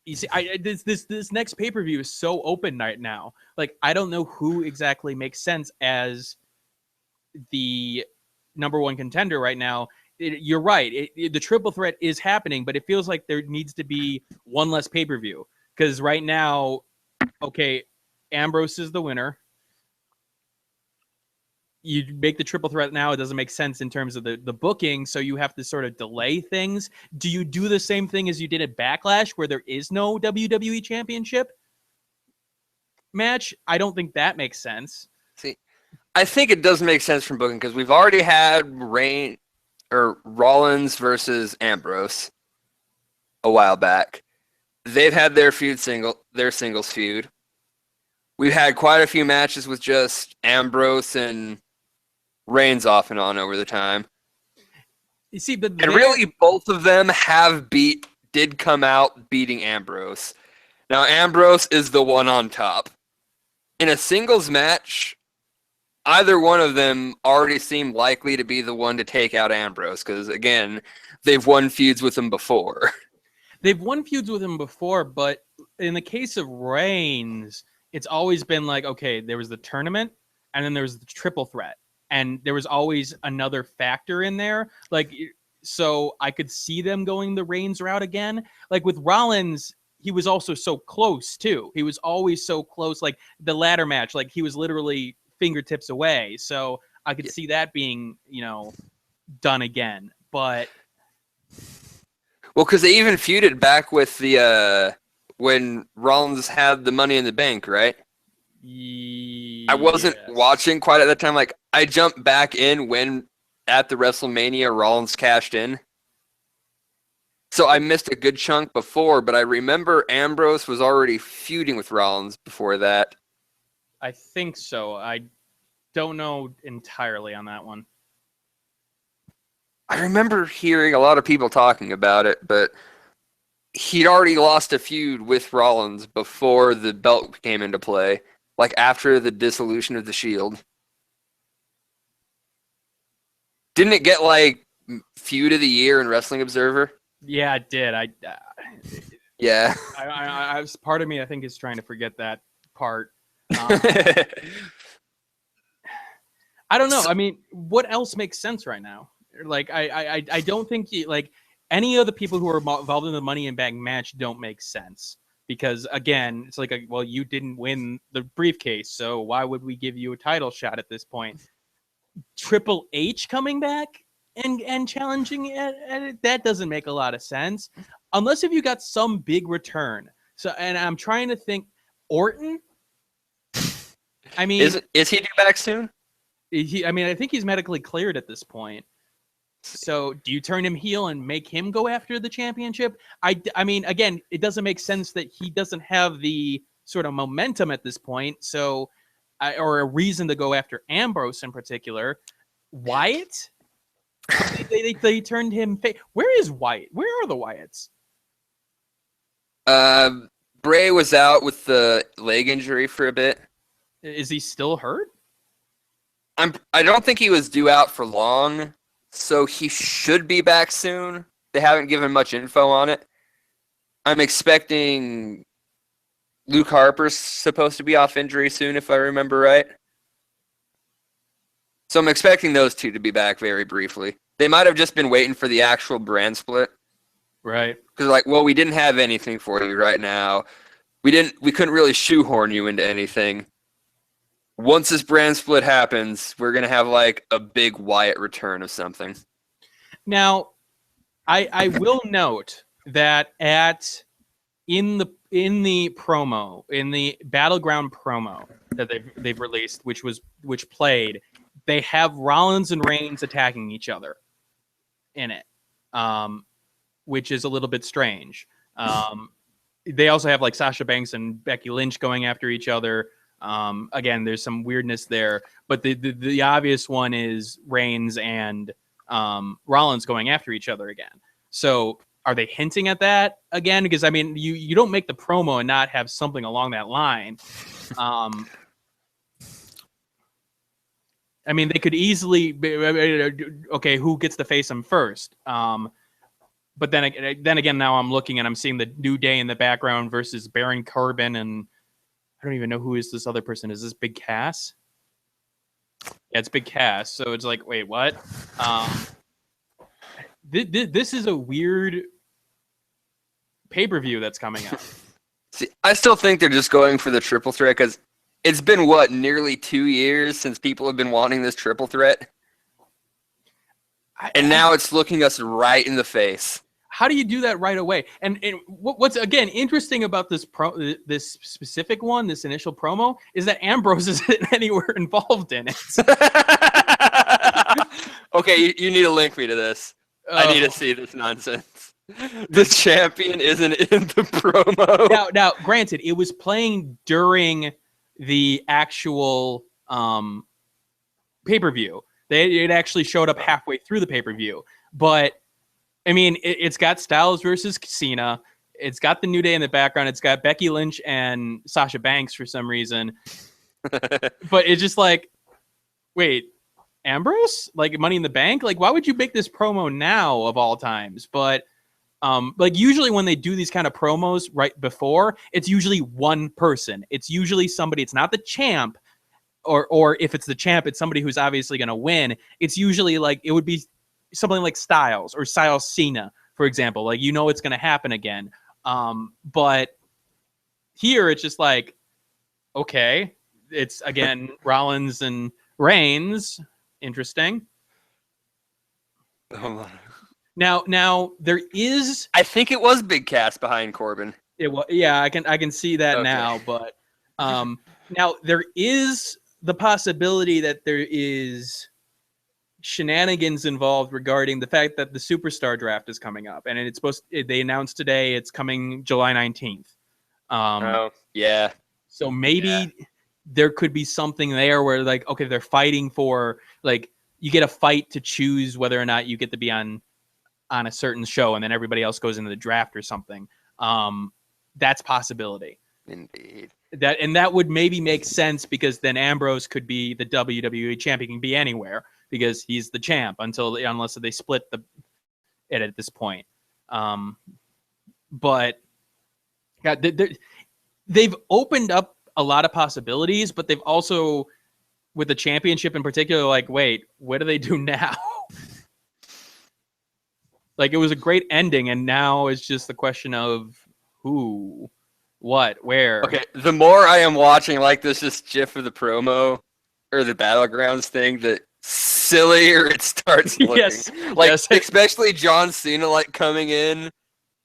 you see, this next pay-per-view is so open right now. Like, I don't know who exactly makes sense as the number one contender right now. You're right. The triple threat is happening, but it feels like there needs to be one less pay-per-view because right now, okay, Ambrose is the winner. You make the triple threat now, it doesn't make sense in terms of the booking, so you have to sort of delay things. Do you do the same thing as you did at Backlash where there is no WWE Championship match? I don't think that makes sense. See, I think it does make sense from booking because we've already had Rollins versus Ambrose a while back. They've had their singles feud. We've had quite a few matches with just Ambrose and Reigns off and on over the time. You see, but and really both of them did come out beating Ambrose. Now Ambrose is the one on top. In a singles match, either one of them already seemed likely to be the one to take out Ambrose because, again, they've won feuds with him before. They've won feuds with him before, but in the case of Reigns, it's always been like, okay, there was the tournament, and then there was the triple threat, and there was always another factor in there. Like, so I could see them going the Reigns route again. Like with Rollins, he was also so close too. He was always so close. Like the ladder match, like he was literally fingertips away. So I could see that being, done again. But well, because they even feuded back with the when Rollins had the Money in the Bank, right? I wasn't watching quite at that time. Like I jumped back in when at the WrestleMania Rollins cashed in. So I missed a good chunk before, but I remember Ambrose was already feuding with Rollins before that. I think so. I don't know entirely on that one. I remember hearing a lot of people talking about it, but he'd already lost a feud with Rollins before the belt came into play, like after the dissolution of the Shield. Didn't it get like feud of the year in Wrestling Observer? Yeah, it did. Yeah. I was part of me, I think, is trying to forget that part. I don't know. I mean, what else makes sense right now? Like, I don't think like any of the people who are involved in the Money in Bank match don't make sense because again, it's like, well, you didn't win the briefcase, so why would we give you a title shot at this point? Triple H coming back and challenging it, that doesn't make a lot of sense unless if you got some big return. So, and I'm trying to think, Orton. I mean, is he due back soon? I think he's medically cleared at this point. So, do you turn him heel and make him go after the championship? I mean, again, it doesn't make sense that he doesn't have the sort of momentum at this point. So, or a reason to go after Ambrose in particular. Wyatt. They turned him. Where is Wyatt? Where are the Wyatts? Bray was out with the leg injury for a bit. Is he still hurt? I don't think he was due out for long, so he should be back soon. They haven't given much info on it. I'm expecting Luke Harper's supposed to be off injury soon, if I remember right. So I'm expecting those two to be back very briefly. They might have just been waiting for the actual brand split. Right. Because like, well, we didn't have anything for you right now. We couldn't really shoehorn you into anything. Once this brand split happens, we're gonna have like a big Wyatt return of something. Now, I will note that in the promo, in the Battleground promo that they've released, which played, they have Rollins and Reigns attacking each other in it, which is a little bit strange. They also have like Sasha Banks and Becky Lynch going after each other. Again, there's some weirdness there, but the obvious one is Reigns and Rollins going after each other again. So are they hinting at that again? Because I mean, you don't make the promo and not have something along that line. I mean, they could easily okay, who gets to face them first? But then again, now I'm looking and I'm seeing the New Day in the background versus Baron Corbin, and I don't even know who is this other person. Is this Big Cass? Yeah, it's Big Cass. So it's like, wait, what? This is a weird pay-per-view that's coming out. See, I still think they're just going for the triple threat because it's been, nearly 2 years since people have been wanting this triple threat? And now it's looking us right in the face. How do you do that right away? And what's, again, interesting about this specific one, this initial promo, is that Ambrose isn't anywhere involved in it. Okay, you need to link me to this. I need to see this nonsense. The champion isn't in the promo. Now, granted, it was playing during the actual pay-per-view. It actually showed up halfway through the pay-per-view. But, I mean, it's got Styles versus Cena. It's got the New Day in the background. It's got Becky Lynch and Sasha Banks for some reason. But it's just like, wait, Ambrose? Like Money in the Bank? Like, why would you make this promo now of all times? But like usually when they do these kind of promos right before, it's usually one person. It's usually somebody. It's not the champ, or if it's the champ, it's somebody who's obviously going to win. It's usually like it would be something like Styles or Styles Cena, for example. Like, you know, it's going to happen again. But here it's just like, okay, it's again Rollins and Reigns. Interesting. Now there is. I think it was Big Cass behind Corbin. Yeah, I can see that now, but now there is the possibility that there is shenanigans involved regarding the fact that the superstar draft is coming up, and it's they announced today it's coming July 19th. Yeah. So maybe there could be something there where like, okay, they're fighting for, like, you get a fight to choose whether or not you get to be on a certain show, and then everybody else goes into the draft or something. That's possibility. Indeed. That would maybe make sense, because then Ambrose could be the WWE champ. He can be anywhere because he's the champ unless they split it at this point. But they've opened up a lot of possibilities, but they've also, with the championship in particular, like, wait, what do they do now? Like, it was a great ending, and now it's just the question of who, what, where. Okay, the more I am watching like this just GIF of the promo or the Battlegrounds thing, the sillier it starts looking. Yes. Especially John Cena like coming in.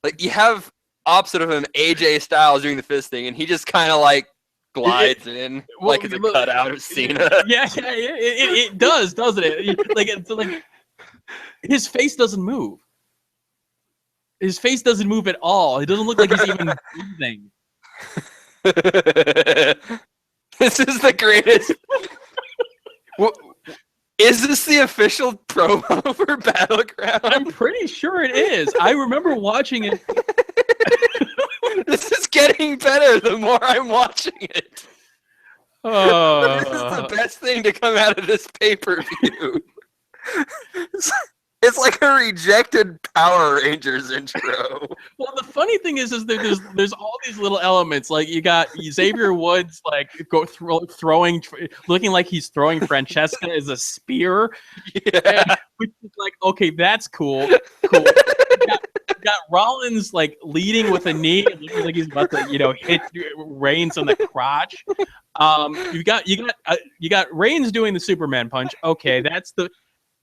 Like, you have opposite of him AJ Styles doing the fist thing, and he just kind of like glides in like it's a cutout of Cena. Yeah, it does, doesn't it? Like, it's like his face doesn't move. His face doesn't move at all. It doesn't look like he's even breathing. This is the greatest. Is this the official promo for Battleground? I'm pretty sure it is. I remember watching it. This is getting better the more I'm watching it. This is the best thing to come out of this pay-per-view. It's like a rejected Power Rangers intro. Well, the funny thing is there's all these little elements. Like, you got Xavier Woods like throwing, looking like he's throwing Francesca as a spear. Yeah, which is like, okay, that's cool. You got Rollins like leading with a knee, looking like he's about to hit Reigns on the crotch. You got Reigns doing the Superman punch. Okay,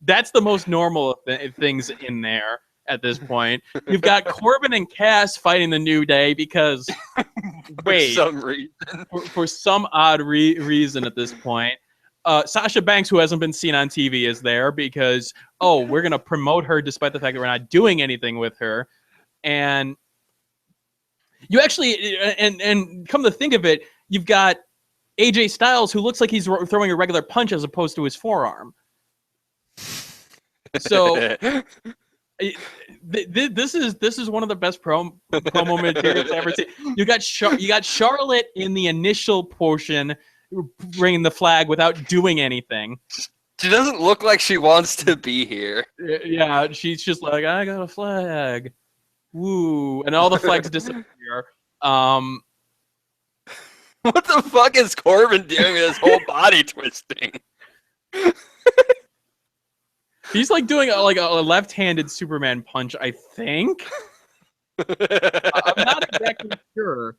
that's the most normal things in there at this point. You've got Corbin and Cass fighting the New Day because, wait, for some odd reason at this point. Sasha Banks, who hasn't been seen on TV, is there because, we're going to promote her despite the fact that we're not doing anything with her. And you actually, and come to think of it, you've got AJ Styles, who looks like he's throwing a regular punch as opposed to his forearm. So this is one of the best promo materials I've ever seen. You got Charlotte in the initial portion bringing the flag without doing anything. She doesn't look like she wants to be here. Yeah, she's just like, I got a flag. Woo. And all the flags disappear. What the fuck is Corbin doing with his whole body twisting? He's like doing a left-handed Superman punch, I think. I'm not exactly sure.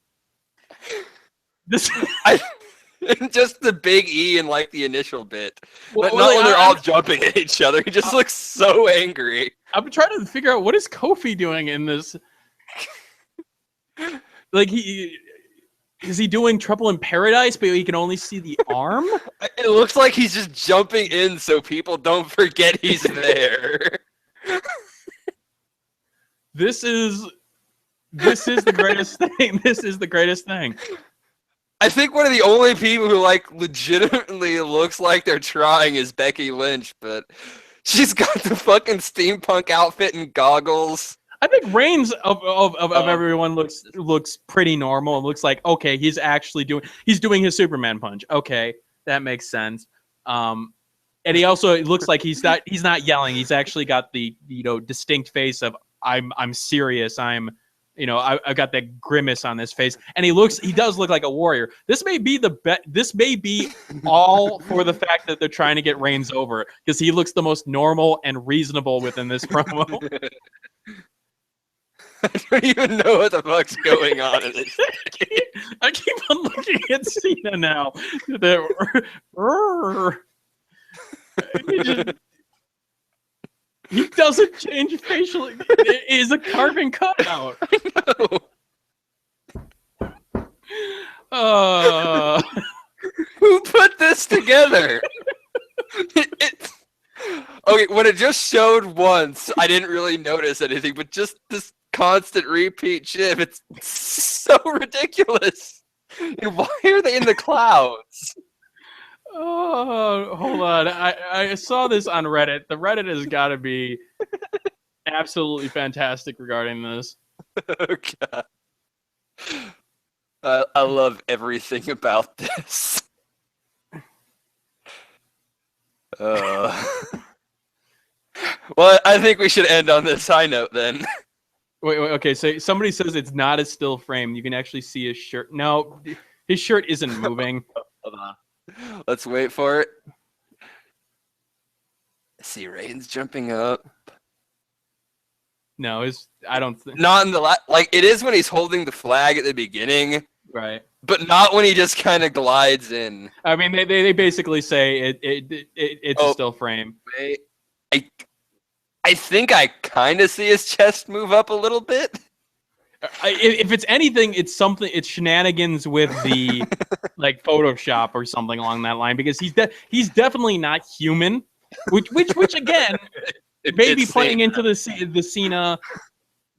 Just the big E in like the initial bit, well, but not when they're all jumping at each other. He just looks so angry. I'm trying to figure out what is Kofi doing in this. Like, is he doing Trouble in Paradise, but he can only see the arm? It looks like he's just jumping in so people don't forget he's there. This is the greatest thing. This is the greatest thing. I think one of the only people who like legitimately looks like they're trying is Becky Lynch, but she's got the fucking steampunk outfit and goggles. I think Reigns of everyone looks pretty normal. It looks like, okay, he's doing his Superman punch. Okay, that makes sense. And he also, it looks like he's not yelling. He's actually got the distinct face of I'm serious. I've got that grimace on his face, and he does look like a warrior. This may be This may be all for the fact that they're trying to get Reigns over, because he looks the most normal and reasonable within this promo. I don't even know what the fuck's going on in this. I keep on looking at Cena now. He doesn't change facially. It is a carbon cutout. Who put this together? Okay, when it just showed once, I didn't really notice anything, but just this constant repeat shift, it's so ridiculous. And why are they in the clouds? Oh, hold on. I saw this on Reddit. The Reddit has got to be absolutely fantastic regarding this. Oh, God. I love everything about this. Well, I think we should end on this high note then. Wait, okay. So somebody says it's not a still frame. You can actually see his shirt. No, his shirt isn't moving. Hold on. Let's wait for it. See, Rain's jumping up. No, I don't think. Not in the like it is when he's holding the flag at the beginning, Right. but not when he just kind of glides in. I mean, they basically say it's a still frame. Wait, I think I kind of see his chest move up a little bit. If it's anything, it's something. It's shenanigans with the like Photoshop or something along that line, because he's definitely not human. Which again, maybe playing into the Cena,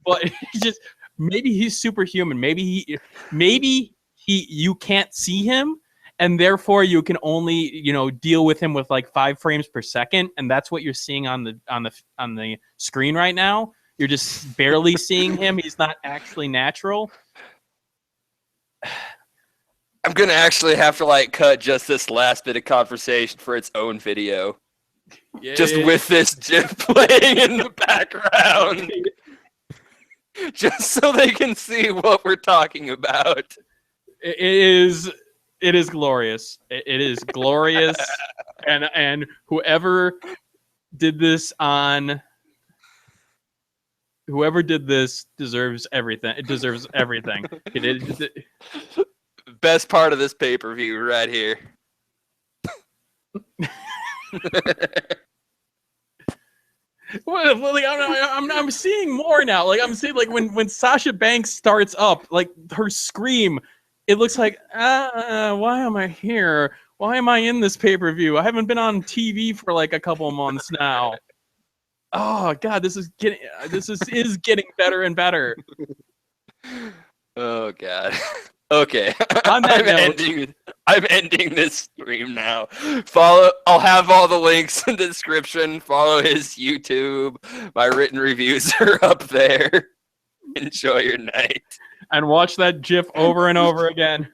but just maybe he's superhuman. Maybe you can't see him, and therefore you can only deal with him with like 5 frames per second, and that's what you're seeing on the screen right now. You're just barely seeing him. He's not actually natural. I'm gonna actually have to like cut just this last bit of conversation for its own video. Yeah, just with this GIF playing in the background. Just so they can see what we're talking about. It is glorious. It is glorious. and whoever did this deserves everything. It deserves everything. Best part of this pay-per-view right here. Well, like, I'm seeing more now. Like I'm seeing like when Sasha Banks starts up, like her scream, it looks like why am I here? Why am I in this pay-per-view? I haven't been on TV for like a couple months now. Oh God, this is getting better and better. Oh God. Okay. On that note, I'm ending this stream now. I'll have all the links in the description. Follow his YouTube. My written reviews are up there. Enjoy your night. And watch that GIF over and over again.